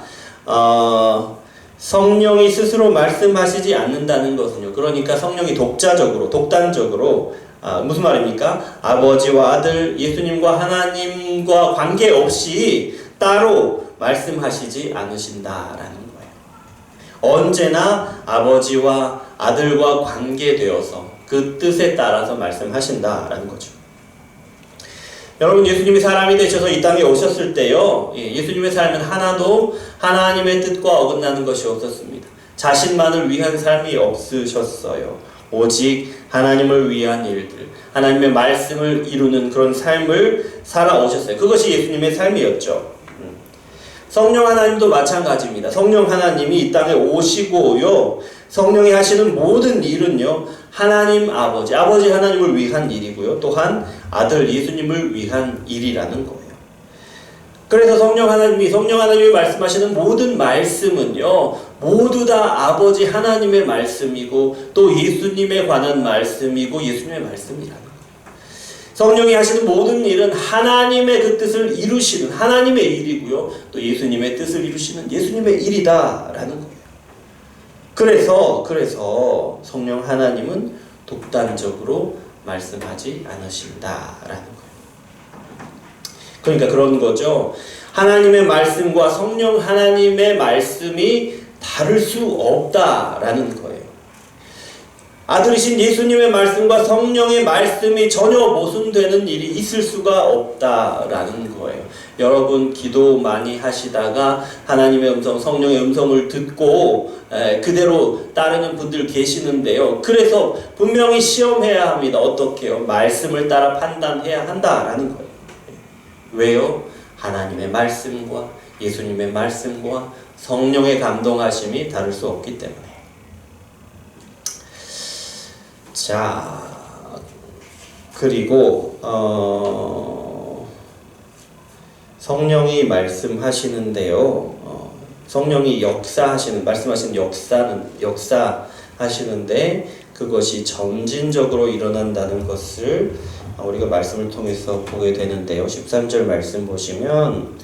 성령이 스스로 말씀하시지 않는다는 것은요. 그러니까 성령이 독단적으로 무슨 말입니까? 아버지와 아들, 예수님과 하나님과 관계없이 따로 말씀하시지 않으신다라는 거예요. 언제나 아버지와 아들과 관계되어서 그 뜻에 따라서 말씀하신다라는 거죠. 여러분, 예수님이 사람이 되셔서 이 땅에 오셨을 때요, 예수님의 삶은 하나도 하나님의 뜻과 어긋나는 것이 없었습니다. 자신만을 위한 삶이 없으셨어요. 오직 하나님을 위한 일들, 하나님의 말씀을 이루는 그런 삶을 살아오셨어요. 그것이 예수님의 삶이었죠. 성령 하나님도 마찬가지입니다. 성령 하나님이 이 땅에 오시고요, 성령이 하시는 모든 일은요, 하나님 아버지 하나님을 위한 일이고요, 또한 아들 예수님을 위한 일이라는 거예요. 그래서 성령 하나님이 말씀하시는 모든 말씀은요, 모두 다 아버지 하나님의 말씀이고 또 예수님에 관한 말씀이고 예수님의 말씀이라는 거예요. 성령이 하시는 모든 일은 하나님의 그 뜻을 이루시는 하나님의 일이고요, 또 예수님의 뜻을 이루시는 예수님의 일이다라는 거예요. 그래서 성령 하나님은 독단적으로 말씀하지 않으신다라는 거예요. 그러니까 그런 거죠. 하나님의 말씀과 성령 하나님의 말씀이 다를 수 없다라는 거예요. 아들이신 예수님의 말씀과 성령의 말씀이 전혀 모순되는 일이 있을 수가 없다라는 거예요. 여러분, 기도 많이 하시다가 하나님의 음성, 성령의 음성을 듣고 그대로 따르는 분들 계시는데요. 그래서 분명히 시험해야 합니다. 어떻게요? 말씀을 따라 판단해야 한다라는 거예요. 왜요? 하나님의 말씀과 예수님의 말씀과 성령의 감동하심이 다를 수 없기 때문에. 자, 그리고 성령이 말씀하시는데요. 성령이 말씀하시는 역사하시는데 그것이 점진적으로 일어난다는 것을 우리가 말씀을 통해서 보게 되는데요. 13절 말씀 보시면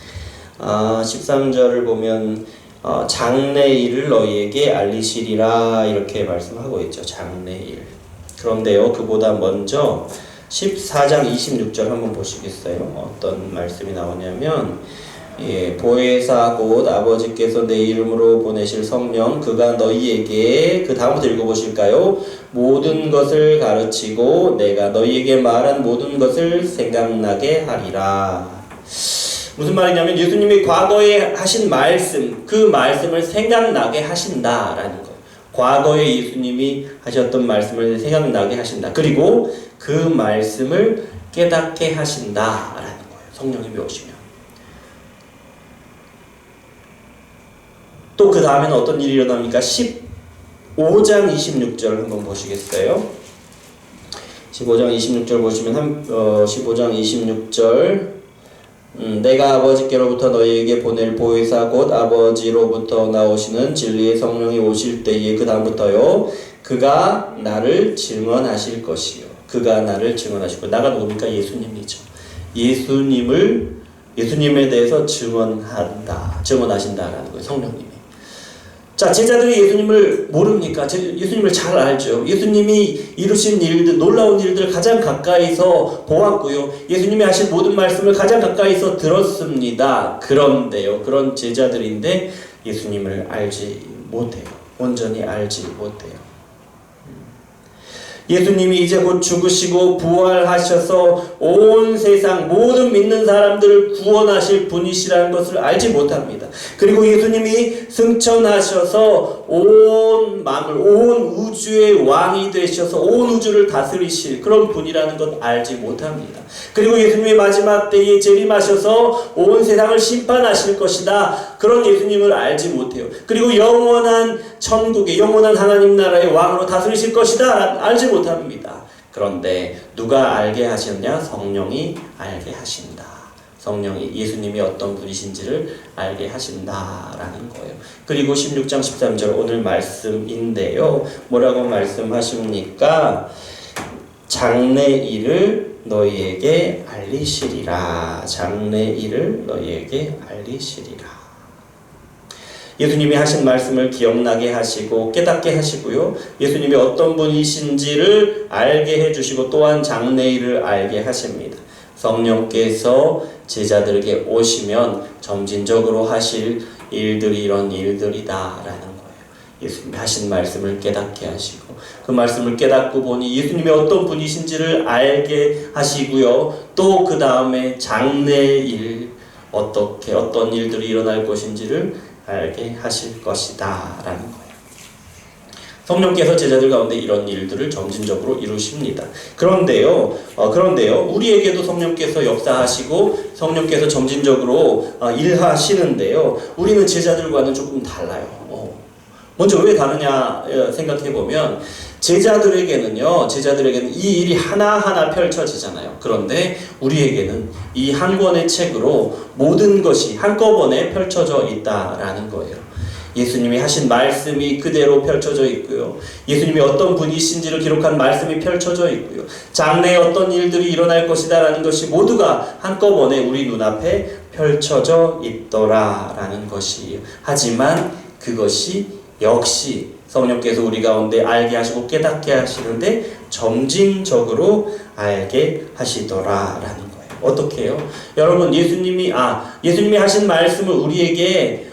13절을 보면 장래일을 너희에게 알리시리라 이렇게 말씀하고 있죠. 장래일. 그런데요, 그보다 먼저 14장 26절 한번 보시겠어요? 어떤 말씀이 나오냐면 보혜사 곧 아버지께서 내 이름으로 보내실 성령 그가 너희에게, 그 다음부터 읽어보실까요? 모든 것을 가르치고 내가 너희에게 말한 모든 것을 생각나게 하리라. 무슨 말이냐면 예수님이 과거에 하신 말씀, 그 말씀을 생각나게 하신다라는 거예요. 과거에 예수님이 하셨던 말씀을 생각나게 하신다. 그리고 그 말씀을 깨닫게 하신다라는 거예요. 성령님이 오시면. 또 그 다음에는 어떤 일이 일어납니까? 15장 26절 한번 보시겠어요? 15장 26절 보시면 15장 26절 내가 아버지께로부터 너희에게 보낼 보혜사 곧 아버지로부터 나오시는 진리의 성령이 오실 때에, 그 다음부터요, 그가 나를 증언하실 것이요. 그가 나를 증언하시고, 나가 누굽니까? 예수님이죠. 예수님에 대해서 증언하신다라는 거예요. 성령님이. 자, 제자들이 예수님을 모릅니까? 예수님을 잘 알죠. 예수님이 이루신 일들, 놀라운 일들을 가장 가까이서 보았고요. 예수님이 하신 모든 말씀을 가장 가까이서 들었습니다. 그런데요, 그런 제자들인데 예수님을 알지 못해요. 온전히 알지 못해요. 예수님이 이제 곧 죽으시고 부활하셔서 온 세상 모든 믿는 사람들을 구원하실 분이시라는 것을 알지 못합니다. 그리고 예수님이 승천하셔서 온 우주의 왕이 되셔서 온 우주를 다스리실 그런 분이라는 것 알지 못합니다. 그리고 예수님이 마지막 때에 재림하셔서 온 세상을 심판하실 것이다. 그런 예수님을 알지 못해요. 그리고 영원한 천국의 영원한 하나님 나라의 왕으로 다스리실 것이다. 알지 못합니다. 그런데 누가 알게 하셨냐? 성령이 알게 하신다. 성령이 예수님이 어떤 분이신지를 알게 하신다라는 거예요. 그리고 16장 13절 오늘 말씀인데요. 뭐라고 말씀하십니까? 장래일을 너희에게 알리시리라. 장래일을 너희에게 알리시리라. 예수님이 하신 말씀을 기억나게 하시고 깨닫게 하시고요. 예수님이 어떤 분이신지를 알게 해주시고 또한 장래일을 알게 하십니다. 성령께서 제자들에게 오시면 점진적으로 하실 일들이 이런 일들이다라는 거예요. 예수님이 하신 말씀을 깨닫게 하시고 그 말씀을 깨닫고 보니 예수님이 어떤 분이신지를 알게 하시고요. 또 그 다음에 장래일 어떤 일들이 일어날 것인지를 알게 하실 것이다 라는 거예요. 성령께서 제자들 가운데 이런 일들을 점진적으로 이루십니다. 그런데요, 우리에게도 성령께서 역사하시고 성령께서 점진적으로 일하시는데요. 우리는 제자들과는 조금 달라요. 먼저 왜 다르냐 생각해 보면 제자들에게는 이 일이 하나하나 펼쳐지잖아요. 그런데 우리에게는 이 한 권의 책으로 모든 것이 한꺼번에 펼쳐져 있다라는 거예요. 예수님이 하신 말씀이 그대로 펼쳐져 있고요. 예수님이 어떤 분이신지를 기록한 말씀이 펼쳐져 있고요. 장래에 어떤 일들이 일어날 것이다라는 것이 모두가 한꺼번에 우리 눈앞에 펼쳐져 있더라라는 것이에요. 하지만 그것이 역시 성령께서 우리 가운데 알게 하시고 깨닫게 하시는데 점진적으로 알게 하시더라라는 거예요. 어떻게 해요? 여러분 예수님이 하신 말씀을 우리에게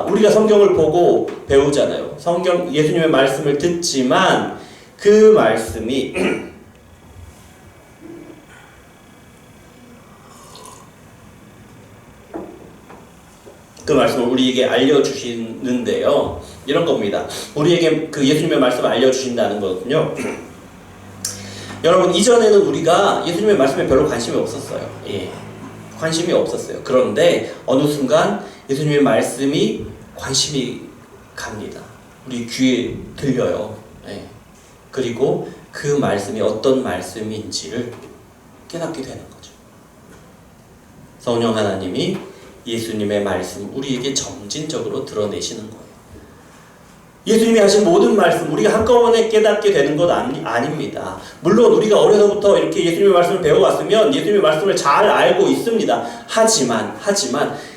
우리가 성경을 보고 배우잖아요. 예수님의 말씀을 듣지만 그 말씀이 그 말씀을 우리에게 알려주시는데요. 이런 겁니다. 우리에게 그 예수님의 말씀을 알려주신다는 거거든요. 여러분 이전에는 우리가 예수님의 말씀에 별로 관심이 없었어요. 관심이 없었어요. 그런데 어느 순간 예수님의 말씀이 관심이 갑니다. 우리 귀에 들려요. 그리고 그 말씀이 어떤 말씀인지를 깨닫게 되는 거죠. 성령 하나님이 예수님의 말씀 우리에게 점진적으로 드러내시는 거예요. 예수님이 하신 모든 말씀 우리가 한꺼번에 깨닫게 되는 것 아닙니다. 물론 우리가 어려서부터 이렇게 예수님의 말씀을 배워왔으면 예수님의 말씀을 잘 알고 있습니다. 하지만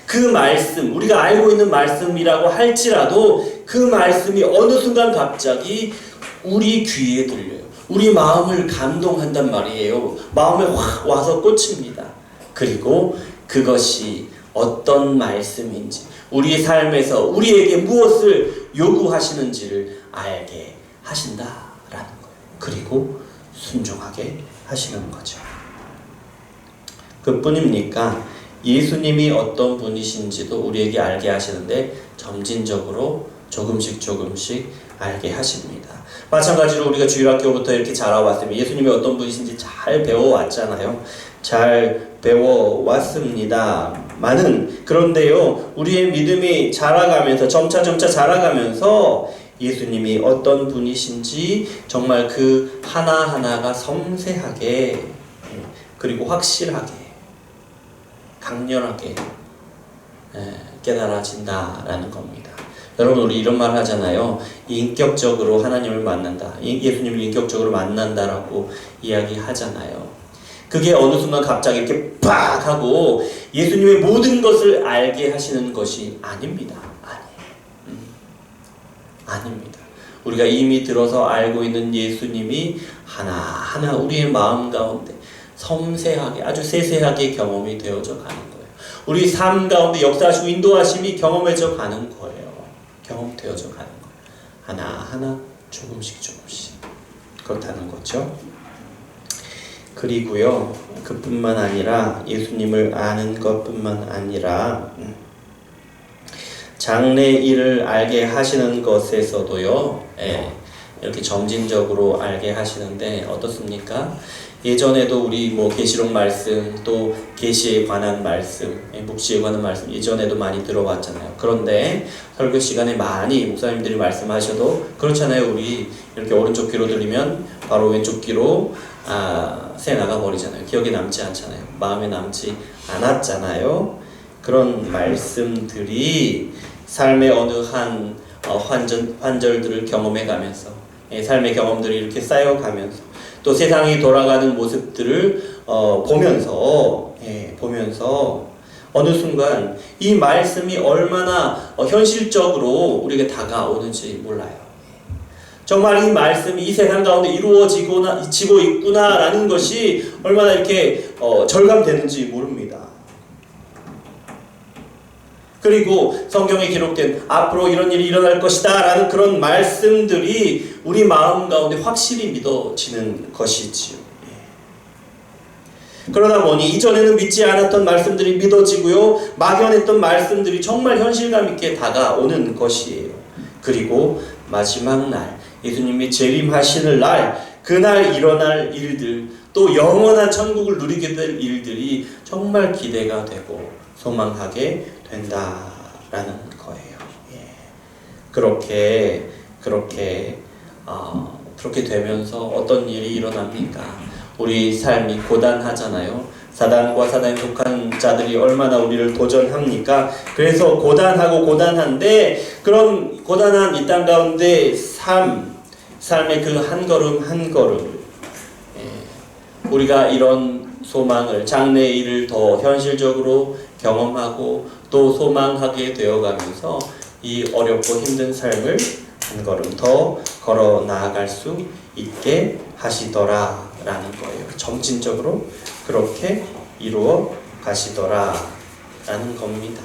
그 말씀 우리가 알고 있는 말씀이라고 할지라도 그 말씀이 어느 순간 갑자기 우리 귀에 들려요. 우리 마음을 감동한단 말이에요. 마음에 확 와서 꽂힙니다. 그리고 그것이 어떤 말씀인지 우리의 삶에서 우리에게 무엇을 요구하시는지를 알게 하신다라는 거예요. 그리고 순종하게 하시는 거죠. 그뿐입니까? 예수님이 어떤 분이신지도 우리에게 알게 하시는데 점진적으로 조금씩 알게 하십니다. 마찬가지로 우리가 주일학교부터 이렇게 자라왔으면 예수님이 어떤 분이신지 잘 배워왔잖아요. 잘 배워왔습니다만은 그런데요 우리의 믿음이 자라가면서 점차 자라가면서 예수님이 어떤 분이신지 정말 그 하나하나가 섬세하게 그리고 확실하게 강렬하게 깨달아진다라는 겁니다. 여러분 우리 이런 말 하잖아요. 인격적으로 하나님을 만난다. 예수님을 인격적으로 만난다라고 이야기하잖아요. 그게 어느 순간 갑자기 이렇게 팍 하고 예수님의 모든 것을 알게 하시는 것이 아닙니다. 아닙니다. 우리가 이미 들어서 알고 있는 예수님이 하나하나 우리의 마음 가운데 섬세하게 아주 세세하게 경험이 되어져 가는 거예요. 우리 삶 가운데 역사하시고 인도하심이 경험해져 가는 거예요. 경험되어져 가는 거예요. 하나하나 조금씩 그렇다는 거죠. 그리고요 그뿐만 아니라 예수님을 아는 것뿐만 아니라 장래일을 알게 하시는 것에서도요 이렇게 점진적으로 알게 하시는데 어떻습니까? 예전에도 우리 계시록 말씀 또 계시에 관한 말씀 묵시에 관한 말씀 예전에도 많이 들어왔잖아요. 그런데 설교 시간에 많이 목사님들이 말씀하셔도 그렇잖아요. 우리 이렇게 오른쪽 귀로 들리면 바로 왼쪽 귀로 새 나가 버리잖아요. 기억에 남지 않잖아요. 마음에 남지 않았잖아요. 그런 말씀들이 삶의 어느 한 환절들을 경험해가면서 삶의 경험들이 이렇게 쌓여가면서 또 세상이 돌아가는 모습들을 보면서 어느 순간 이 말씀이 얼마나 현실적으로 우리에게 다가오는지 몰라요. 정말 이 말씀이 이 세상 가운데 이루어지고 있구나라는 것이 얼마나 이렇게 절감되는지 모릅니다. 그리고 성경에 기록된 앞으로 이런 일이 일어날 것이다 라는 그런 말씀들이 우리 마음 가운데 확실히 믿어지는 것이지요. 그러다 보니 이전에는 믿지 않았던 말씀들이 믿어지고요, 막연했던 말씀들이 정말 현실감 있게 다가오는 것이에요. 그리고 마지막 날, 예수님이 재림하시는 날, 그날 일어날 일들, 또 영원한 천국을 누리게 될 일들이 정말 기대가 되고 소망하게 된다라는 거예요. 그렇게 되면서 어떤 일이 일어납니까? 우리 삶이 고단하잖아요. 사단과 사단에 속한 자들이 얼마나 우리를 도전합니까? 그래서 고단한데 그런 고단한 이 땅 가운데 삶의 그 한 걸음 한 걸음, 우리가 이런 소망을, 장래의 일을 더 현실적으로 경험하고 또 소망하게 되어가면서 이 어렵고 힘든 삶을 한 걸음 더 걸어 나아갈 수 있게 하시더라 라는 거예요. 점진적으로 그렇게 이루어 가시더라 라는 겁니다.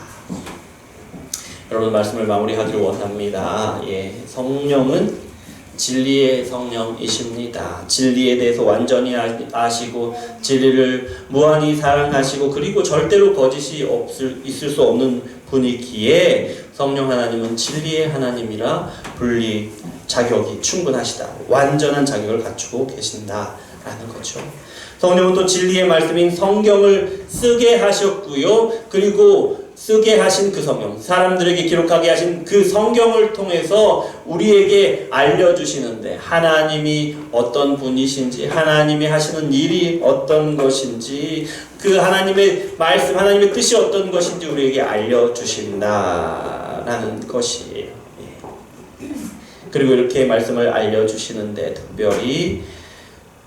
여러분, 말씀을 마무리하기를 원합니다. 성령은 진리의 성령이십니다. 진리에 대해서 완전히 아시고 진리를 무한히 사랑하시고 그리고 절대로 거짓이 있을 수 없는 분이기에 성령 하나님은 진리의 하나님이라 불릴 자격이 충분하시다. 완전한 자격을 갖추고 계신다라는 거죠. 성령은 또 진리의 말씀인 성경을 쓰게 하셨고요. 그리고 쓰게 하신 그 성경, 사람들에게 기록하게 하신 그 성경을 통해서 우리에게 알려주시는데 하나님이 어떤 분이신지, 하나님이 하시는 일이 어떤 것인지, 그 하나님의 말씀, 하나님의 뜻이 어떤 것인지 우리에게 알려주신다라는 것이에요. 그리고 이렇게 말씀을 알려주시는데 특별히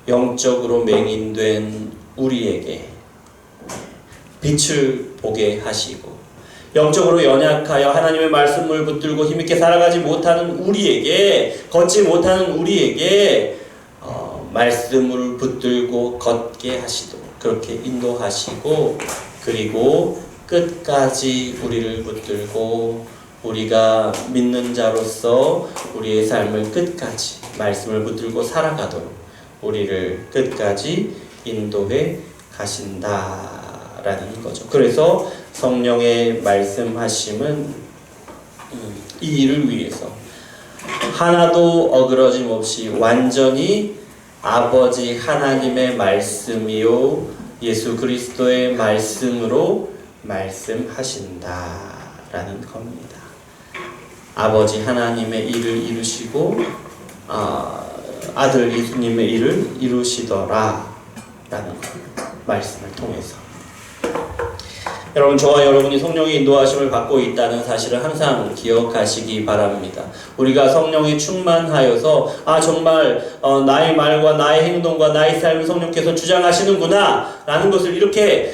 영적으로 맹인된 우리에게 빛을 보게 하시고, 영적으로 연약하여 하나님의 말씀을 붙들고 힘있게 살아가지 못하는 우리에게, 걷지 못하는 우리에게 말씀을 붙들고 걷게 하시도록 그렇게 인도하시고, 그리고 끝까지 우리를 붙들고 우리가 믿는 자로서 우리의 삶을 끝까지 말씀을 붙들고 살아가도록 우리를 끝까지 인도해 가신다라는 거죠. 그래서 성령의 말씀하심은 이 일을 위해서 하나도 어그러짐 없이 완전히 아버지 하나님의 말씀이요 예수 그리스도의 말씀으로 말씀하신다라는 겁니다. 아버지 하나님의 일을 이루시고 아들 예수님의 일을 이루시더라 라는 말씀을 통해서, 여러분, 저와 여러분이 성령의 인도하심을 받고 있다는 사실을 항상 기억하시기 바랍니다. 우리가 성령에 충만하여서 정말 나의 말과 나의 행동과 나의 삶을 성령께서 주장하시는구나 라는 것을 이렇게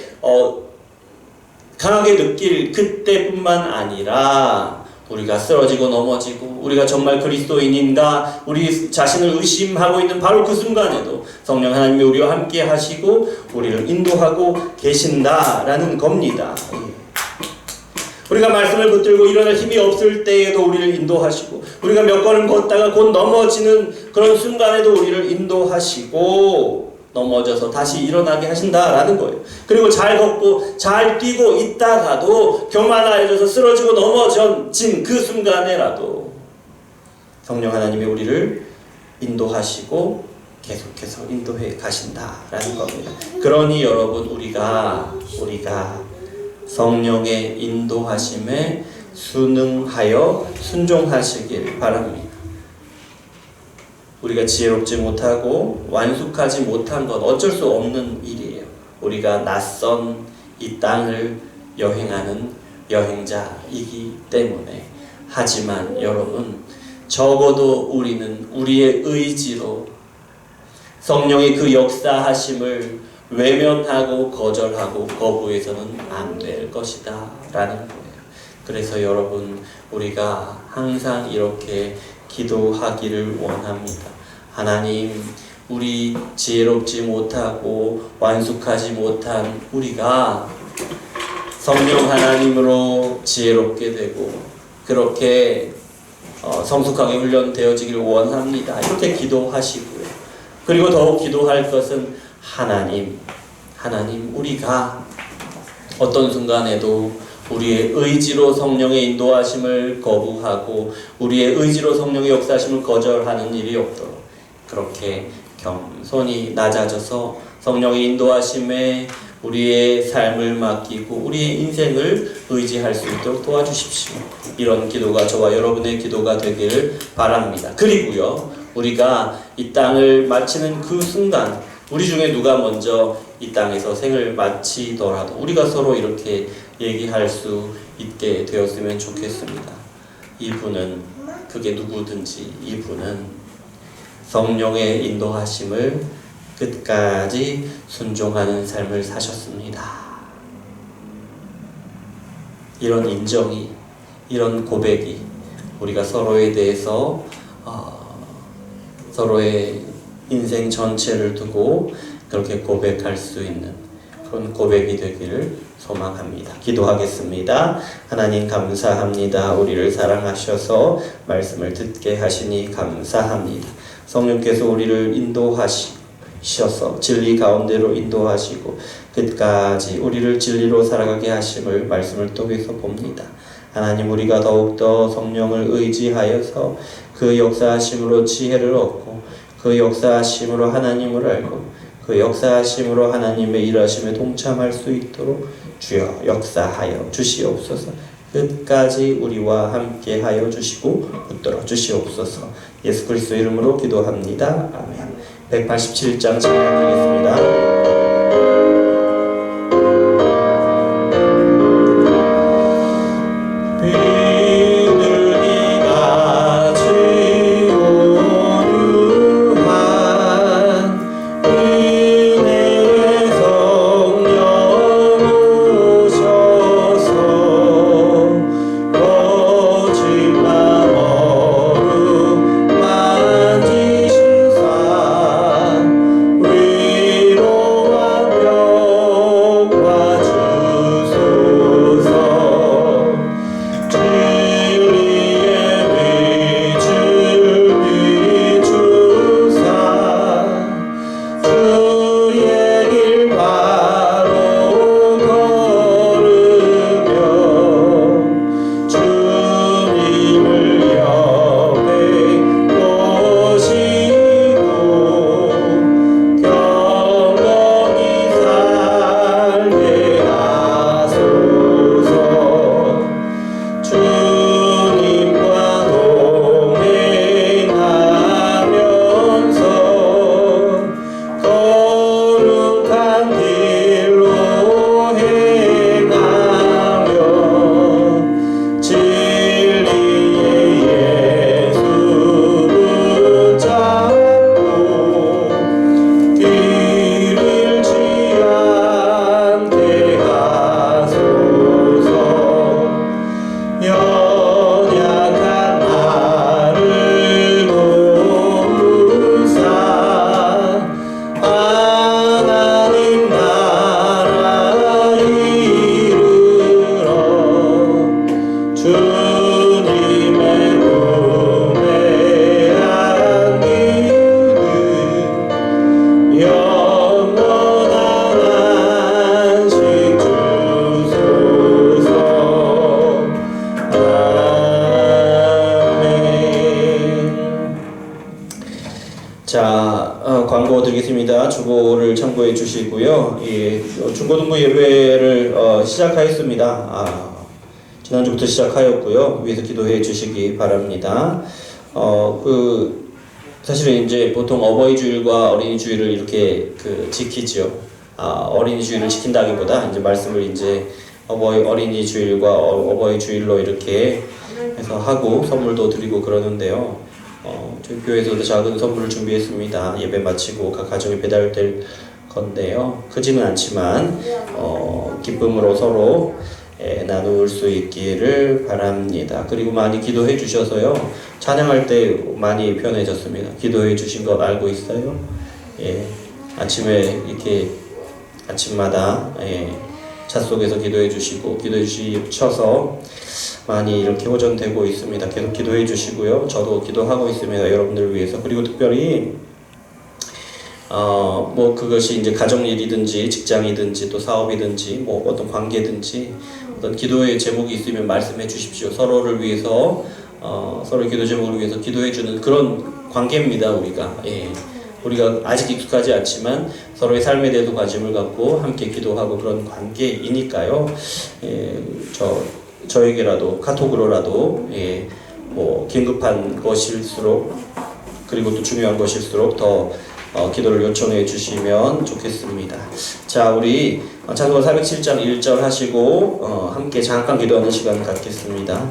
강하게 느낄 그때뿐만 아니라 우리가 쓰러지고 넘어지고 우리가 정말 그리스도인인가 우리 자신을 의심하고 있는 바로 그 순간에도 성령 하나님이 우리와 함께 하시고 우리를 인도하고 계신다라는 겁니다. 우리가 말씀을 붙들고 일어날 힘이 없을 때에도 우리를 인도하시고, 우리가 몇 걸음 걷다가 곧 넘어지는 그런 순간에도 우리를 인도하시고 넘어져서 다시 일어나게 하신다라는 거예요. 그리고 잘 걷고 잘 뛰고 있다가도 교만하여져서 쓰러지고 넘어진 그 순간에라도 성령 하나님이 우리를 인도하시고 계속해서 인도해 가신다라는 겁니다. 그러니 여러분, 우리가 성령의 인도하심에 순응하여 순종하시길 바랍니다. 우리가 지혜롭지 못하고 완숙하지 못한 것 어쩔 수 없는 일이에요. 우리가 낯선 이 땅을 여행하는 여행자이기 때문에. 하지만 여러분, 적어도 우리는 우리의 의지로 성령의 그 역사하심을 외면하고 거절하고 거부해서는 안 될 것이다 라는 거예요. 그래서 여러분, 우리가 항상 이렇게 기도하기를 원합니다. 하나님, 우리 지혜롭지 못하고 완숙하지 못한 우리가 성령 하나님으로 지혜롭게 되고 그렇게 성숙하게 훈련되어지기를 원합니다. 이렇게 기도하시고요. 그리고 더욱 기도할 것은 하나님, 우리가 어떤 순간에도 우리의 의지로 성령의 인도하심을 거부하고 우리의 의지로 성령의 역사하심을 거절하는 일이 없도록 그렇게 겸손히 낮아져서 성령의 인도하심에 우리의 삶을 맡기고 우리의 인생을 의지할 수 있도록 도와주십시오. 이런 기도가 저와 여러분의 기도가 되기를 바랍니다. 그리고요, 우리가 이 땅을 마치는 그 순간 우리 중에 누가 먼저 이 땅에서 생을 마치더라도 우리가 서로 이렇게 얘기할 수 있게 되었으면 좋겠습니다. 이분은, 그게 누구든지 이분은 성령의 인도하심을 끝까지 순종하는 삶을 사셨습니다. 이런 인정이, 이런 고백이 우리가 서로에 대해서 서로의 인생 전체를 두고 그렇게 고백할 수 있는 그런 고백이 되기를 소망합니다. 기도하겠습니다. 하나님 감사합니다. 우리를 사랑하셔서 말씀을 듣게 하시니 감사합니다. 성령께서 우리를 인도하셔서 진리 가운데로 인도하시고 끝까지 우리를 진리로 살아가게 하심을 말씀을 통해서 봅니다. 하나님, 우리가 더욱더 성령을 의지하여서 그 역사하심으로 지혜를 얻고 그 역사하심으로 하나님을 알고 그 역사하심으로 하나님의 일하심에 동참할 수 있도록 주여 역사하여 주시옵소서. 끝까지 우리와 함께 하여 주시고 붙들어 주시옵소서. 예수 그리스도 이름으로 기도합니다. 아멘. 187장 찬양하겠습니다. 광고 드리겠습니다. 주보를 참고해 주시고요. 중고등부 예배를 시작하였습니다. 지난주부터 시작하였고요. 위에서 기도해 주시기 바랍니다. 사실은 이제 보통 어버이 주일과 어린이 주일을 이렇게 지키죠. 어린이 주일을 지킨다기보다 이제 말씀을 이제 어린이 주일과 어버이 주일로 이렇게 해서 하고 선물도 드리고 그러는데요. 저희 교회에서도 작은 선물을 준비했습니다. 예배 마치고 각 가정에 배달될 건데요. 크지는 않지만 기쁨으로 서로 나눌 수 있기를 바랍니다. 그리고 많이 기도해 주셔서요. 찬양할 때 많이 편해졌습니다. 기도해 주신 것 알고 있어요? 아침에 이렇게 아침마다 차 속에서 기도해 주시고 기도해 주셔서 많이 이렇게 호전되고 있습니다. 계속 기도해 주시고요. 저도 기도하고 있습니다. 여러분들을 위해서. 그리고 특별히 뭐 그것이 이제 가정일이든지 직장이든지 또 사업이든지 뭐 어떤 관계든지 어떤 기도의 제목이 있으면 말씀해 주십시오. 서로를 위해서 서로의 기도 제목을 위해서 기도해 주는 그런 관계입니다. 우리가 아직 익숙하지 않지만 서로의 삶에 대해서 관심을 갖고 함께 기도하고 그런 관계이니까요. 저에게라도 카톡으로라도 뭐 긴급한 것일수록 그리고 또 중요한 것일수록 더 기도를 요청해 주시면 좋겠습니다. 자, 우리 찬송가 407장 1절 하시고 함께 잠깐 기도하는 시간 갖겠습니다.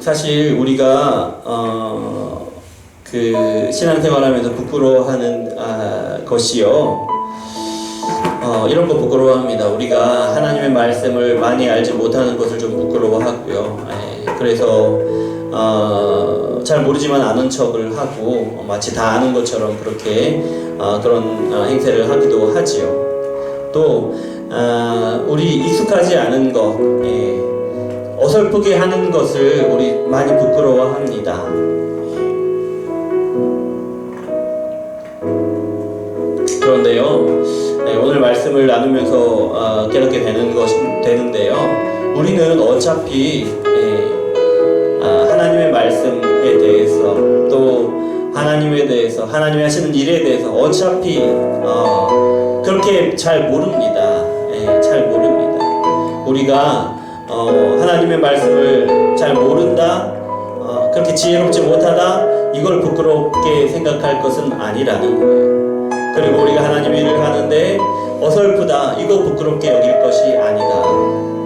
사실 우리가 그 신앙생활하면서 부끄러워하는 것이요. 이런 거 부끄러워합니다. 우리가 하나님의 말씀을 많이 알지 못하는 것을 좀 부끄러워하고요. 그래서 잘 모르지만 아는 척을 하고 마치 다 아는 것처럼 그렇게 그런 행세를 하기도 하지요. 또 우리 익숙하지 않은 것, 어설프게 하는 것을 우리 많이 부끄러워합니다. 그런데요, 오늘 말씀을 나누면서 깨닫게 되는데요, 우리는 어차피 하나님의 말씀에 대해서 또 하나님에 대해서 하나님이 하시는 일에 대해서 어차피 그렇게 잘 모릅니다. 잘 모릅니다. 우리가 하나님의 말씀을 잘 모른다, 그렇게 지혜롭지 못하다, 이걸 부끄럽게 생각할 것은 아니라는 거예요. 그리고 우리가 하나님 일을 하는데 어설프다, 이거 부끄럽게 여길 것이 아니다.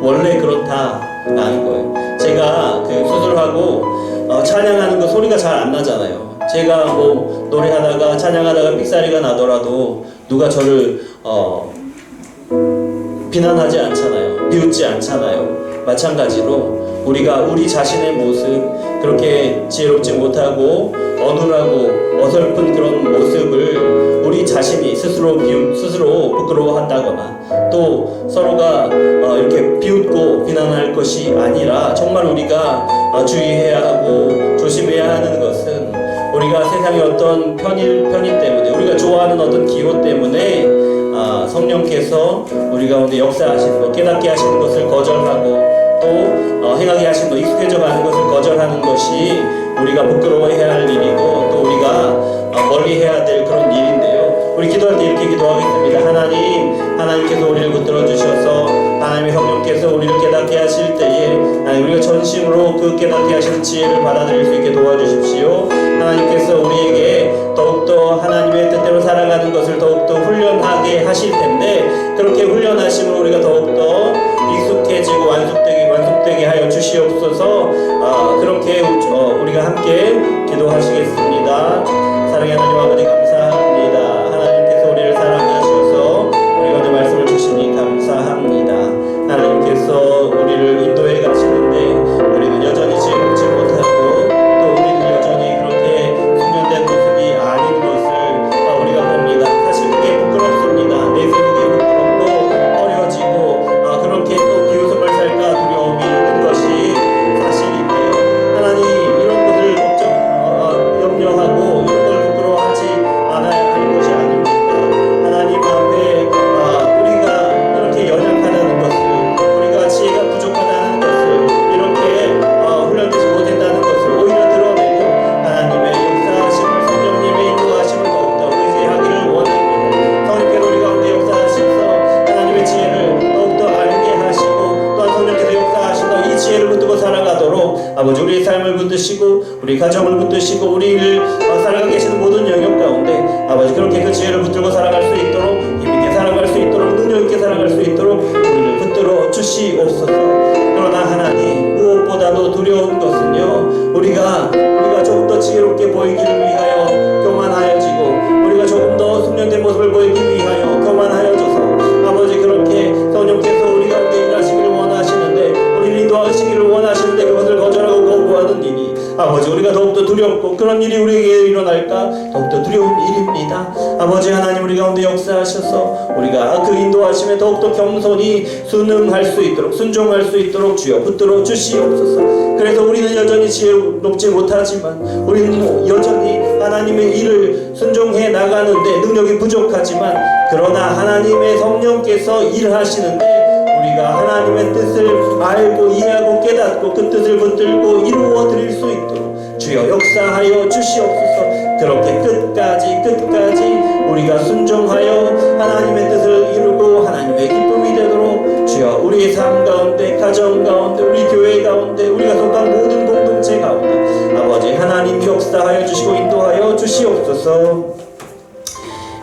원래 그렇다라는 거예요. 제가 수술하고 찬양하는 거 소리가 잘 안 나잖아요. 제가 뭐 노래하다가 찬양하다가 삑사리가 나더라도 누가 저를 비난하지 않잖아요. 비웃지 않잖아요. 마찬가지로 우리가 우리 자신의 모습, 그렇게 지혜롭지 못하고 어눌하고 어설픈 그런 모습을 우리 자신이 스스로 부끄러워한다거나 또 서로가 이렇게 비웃고 비난할 것이 아니라 정말 우리가 주의해야 하고 조심해야 하는 것은 우리가 세상의 어떤 편의 때문에, 우리가 좋아하는 어떤 기호 때문에 성령께서 우리 가운데 역사하시는 것, 깨닫게 하시는 것을 거절하고 또 행하게 하신 것, 익숙해져 가는 것을 거절하는 것이 우리가 부끄러워해야 할 일이고 또 우리가 멀리 해야 될 그런 일인데요. 우리 기도할 때 이렇게 기도하겠습니다. 하나님께서 우리를 붙들어 주셔서 하나님의 성령께서 우리를 깨닫게 하실 때에 우리가 전심으로 그 깨닫게 하시는 지혜를 받아들일 수 있게 도와주십시오. 하나님께서 우리에게 더욱더 하나님의 뜻대로 살아가는 것을 더욱더 훈련하게 하실 텐데, 그렇게 훈련하심으로 우리가 더욱더 익숙해지고 완숙되게 하여 주시옵소서. 그렇게 우리가 함께 기도하시겠습니다. 사랑의 하나님 아버지 감사합니다. 하나님께서 우리를 사랑하셔서 우리 가운데 말씀을 주시니 감사합니다. 하나님께서 우리를 인도해 가시는데 우리는 여전히 지혜롭지 못하고 또 우리는 여전히 그렇게 숙련된 모습이 아닌 것을 우리가 봅니다. 사실 그게 부끄럽습니다. 내세우기 부끄럽고 어려지고 그렇게 또 비웃음을 살까 두려움이 있는 것이 사실인데요. 하나님 이런 것을 염려하고 이런 걸 부끄러워하지 않아야 하는 것이 아닙니까? 하나님 앞에 우리가 이렇게 연약하다는 것을, 우리가 지혜가 부족하다는 것을, 이렇게 훈련되지 못했다는 것을 오히려 드러내고 하나님의 역사하심을, 성령님의 인도하심을 더욱더 의지하기를 원합니다. 성령께서 우리 가운데 역사하셔서 하나님의 지혜를 더욱더 알게 하시고 또한 성령께서 역사하셔서 이 지혜를 붙들고 살아가도록 아버지 우리의 삶을 붙드시고 우리 가정을 붙드시고 우리를 살아가 계시는 모든 영역 가운데 아버지 그렇게 그 지혜를 붙들고 살아갈 수 있도록 힘있게 살아갈 수 있도록 능력 있게 살아갈 수 있도록 우리를 붙들어 주시옵소서. 그러나 하나님 무엇보다도 두려운 것은요 우리가 조금 더 지혜롭게 보이기를 위하여 교만하여지고 우리가 조금 더 숙련된 모습을 보이기 위하여 교만하여져서 아버지 그렇게 성령께서 우리 가운데 일하시기를 원하시는데 우리를 인도하시기를 원하시는데 그것을 거절하고 거부하는 일이 아버지 우리가 더욱더 두렵고 그런 일이 우리에게 일어날까 더욱더 두려운 일입니다. 아버지 하나님 우리 가운데 역사하셔서 우리가 그 인도하심에 더욱더 겸손히 순응할 수 있도록 순종할 수 있도록 주여 붙들어 주시옵소서. 그래서 우리는 여전히 지혜롭지 못하지만 우리는 여전히 하나님의 일을 순종해 나가는데 능력이 부족하지만 그러나 하나님의 성령께서 일하시는데 우리가 하나님의 뜻을 알고 이해하고 깨닫고 그 뜻을 붙들고 이루어 드릴 수 있도록 주여 역사하여 주시옵소서. 그렇게 끝까지 우리가 순종하여 하나님의 뜻을 이루고 하나님의 기쁨이 되도록 주여 우리의 삶 가운데 가정 가운데 우리 교회 가운데 우리가 속한 모든 공동체 가운데 아버지 하나님 역사하여 주시고 인도하여 주시옵소서.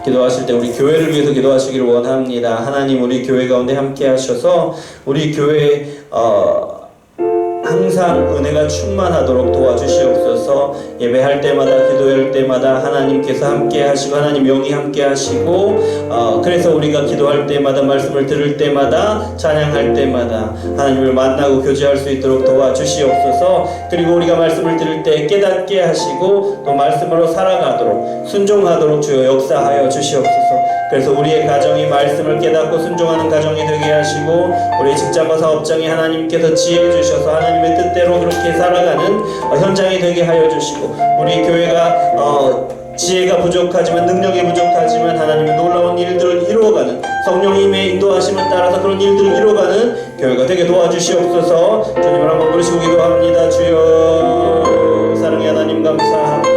기도하실 때 우리 교회를 위해서 기도하시기를 원합니다. 하나님 우리 교회 가운데 함께 하셔서 우리 교회 항상 은혜가 충만하도록 도와주시옵소서. 예배할 때마다 기도할 때마다 하나님께서 함께 하시고 하나님 영이 함께 하시고 그래서 우리가 기도할 때마다 말씀을 들을 때마다 찬양할 때마다 하나님을 만나고 교제할 수 있도록 도와주시옵소서. 그리고 우리가 말씀을 들을 때 깨닫게 하시고 또 말씀으로 살아가도록 순종하도록 주여 역사하여 주시옵소서. 그래서 우리의 가정이 말씀을 깨닫고 순종하는 가정이 되게 하시고 우리 직장과 사업장이 하나님께서 지혜 주셔서 하나님의 뜻대로 그렇게 살아가는 현장이 되게 하여 주시고 우리 교회가 지혜가 부족하지만 능력이 부족하지만 하나님의 놀라운 일들을 이루어가는 성령님의 인도하심을 따라서 그런 일들을 이루어가는 교회가 되게 도와주시옵소서. 주님을 한번 부르시고 기도합니다. 주여 사랑의 하나님 감사합니다.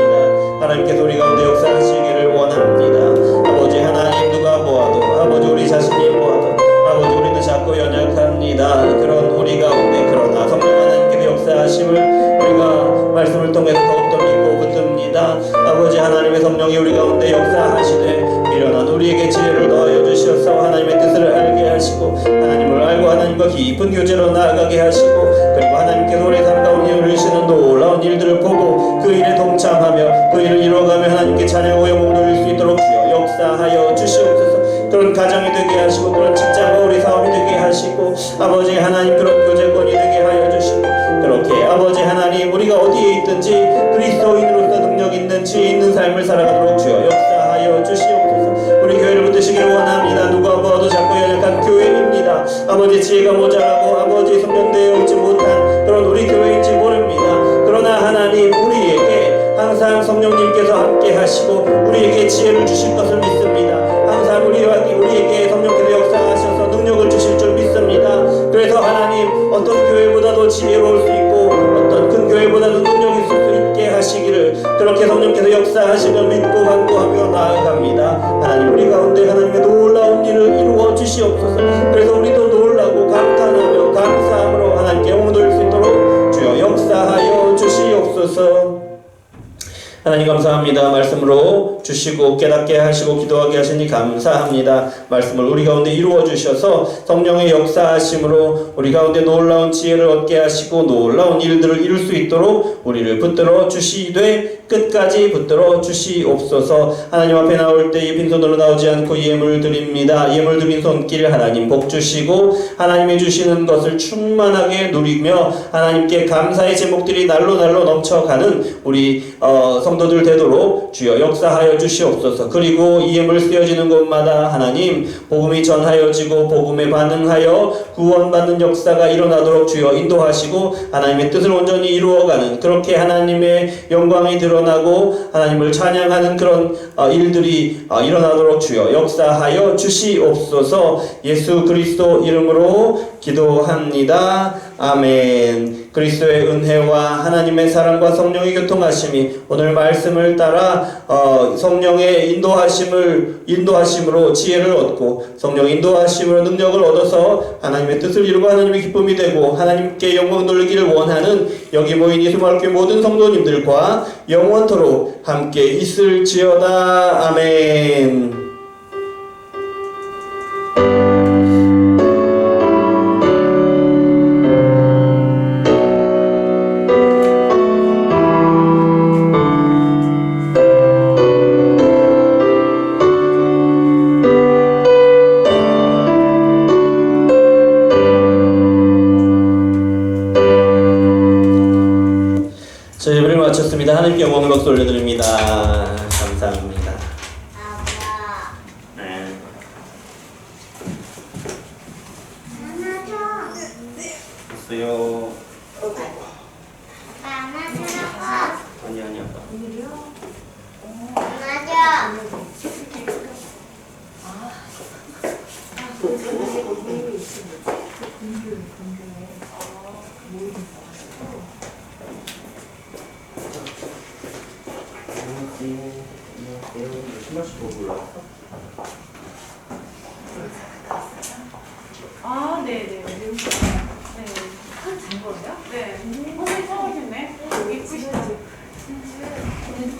하나님께서 우리 가운데 역사하시기를 원합니다. 아버지 하나님 누가 보아도 아버지 우리 자신이 보아도 아버지 우리는 작고 연약합니다. 그런 우리 가운데 그러나 성령 하나님께서 역사하심을 우리가 말씀을 통해서 더욱더 믿고 붙듭니다. 아버지 하나님의 성령이 우리 가운데 역사하시되 미련한 우리에게 지혜를 더하여 주셔서 하나님의 뜻을 알게 하시고 하나님을 알고 하나님과 깊은 교제로 나아가게 하시고 그리고 하나님께서 우리 삶 가운데 이루시는 놀라운 일들을 보고 그 일에 동참하며 그 일을 이루어가며 하나님께 찬양하여 영광을 돌릴 수 있도록 주여 역사하여 주시옵소서. 그런 가정이 되게 하시고 그런 직장과 우리 사업이 되게 하시고 아버지 하나님 그런 교제권이 되게 하여 주시고 그렇게 아버지 하나님 우리가 어디에 있든지 그리스도인으로서 능력 있는 지혜 있는 삶을 살아가도록 주여 역사하여 주시옵소서. 우리 교회를 붙드시기를 원합니다. 누가 보아도 작고 연약한 교회입니다. 아버지 지혜가 모자라고 아버지 숙련되어 있지 못한 그런 우리 교회인지 모릅니다. 그러나 하나님 우리에게 항상 성령님께서 함께 하시고 우리에게 지혜를 주실 것을 믿습니다. 항상 우리에게 성령께서 역사하셔서 능력을 주실 줄 믿습니다. 그래서 하나님 어떤 교회보다도 지혜로울 수 있고 어떤 큰 교회보다도 능력이 있을 수 있게 하시기를 그렇게 성령께서 역사하시며 믿고 간구하며 나아갑니다. 하나님 우리 가운데 하나님의 놀라운 일을 이루어 주시옵소서. 그래서 우리도 놀라고 감탄하며 감사함으로 하나님께 영광 돌릴 수 있도록 주여 역사하여 주시옵소서. 하나님 감사합니다. 말씀으로 주시고 깨닫게 하시고 기도하게 하시니 감사합니다. 말씀을 우리 가운데 이루어 주셔서 성령의 역사하심으로 우리 가운데 놀라운 지혜를 얻게 하시고 놀라운 일들을 이룰 수 있도록 우리를 붙들어 주시되 끝까지 붙들어 주시옵소서. 하나님 앞에 나올 때 빈손으로 나오지 않고 예물 드립니다. 예물 드린 손길 하나님 복 주시고 하나님이 주시는 것을 충만하게 누리며 하나님께 감사의 제목들이 날로 넘쳐가는 우리 성도들 되도록 주여 역사하여 주시옵소서. 그리고 이 예물 쓰여지는 곳마다 하나님 복음이 전하여지고 복음에 반응하여 구원받는 역사가 일어나도록 주여 인도하시고 하나님의 뜻을 온전히 이루어가는 그렇게 하나님의 영광이 드러나고 하나님을 찬양하는 그런 일들이 일어나도록 주여 역사하여 주시옵소서. 예수 그리스도 이름으로 기도합니다. 아멘. 그리스도의 은혜와 하나님의 사랑과 성령의 교통하심이 오늘 말씀을 따라 성령의 인도하심으로 지혜를 얻고 성령의 인도하심으로 능력을 얻어서 하나님의 뜻을 이루고 하나님의 기쁨이 되고 하나님께 영광 돌리기를 원하는 여기 모인 이스마엘교회 모든 성도님들과 영원토록 함께 있을지어다. 아멘. 예배를 마쳤습니다. 하나님께 영광을 박수 올려드립니다. 감사합니다. 네. 됐어요. 아니 아빠. 신발씩 보고 올라왔어? 아, 네네. 네. 된 거예요? 네. 선생님 처음이네. 예쁘시다.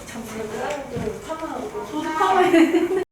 참, 저도 파마하고. 저도 파마해.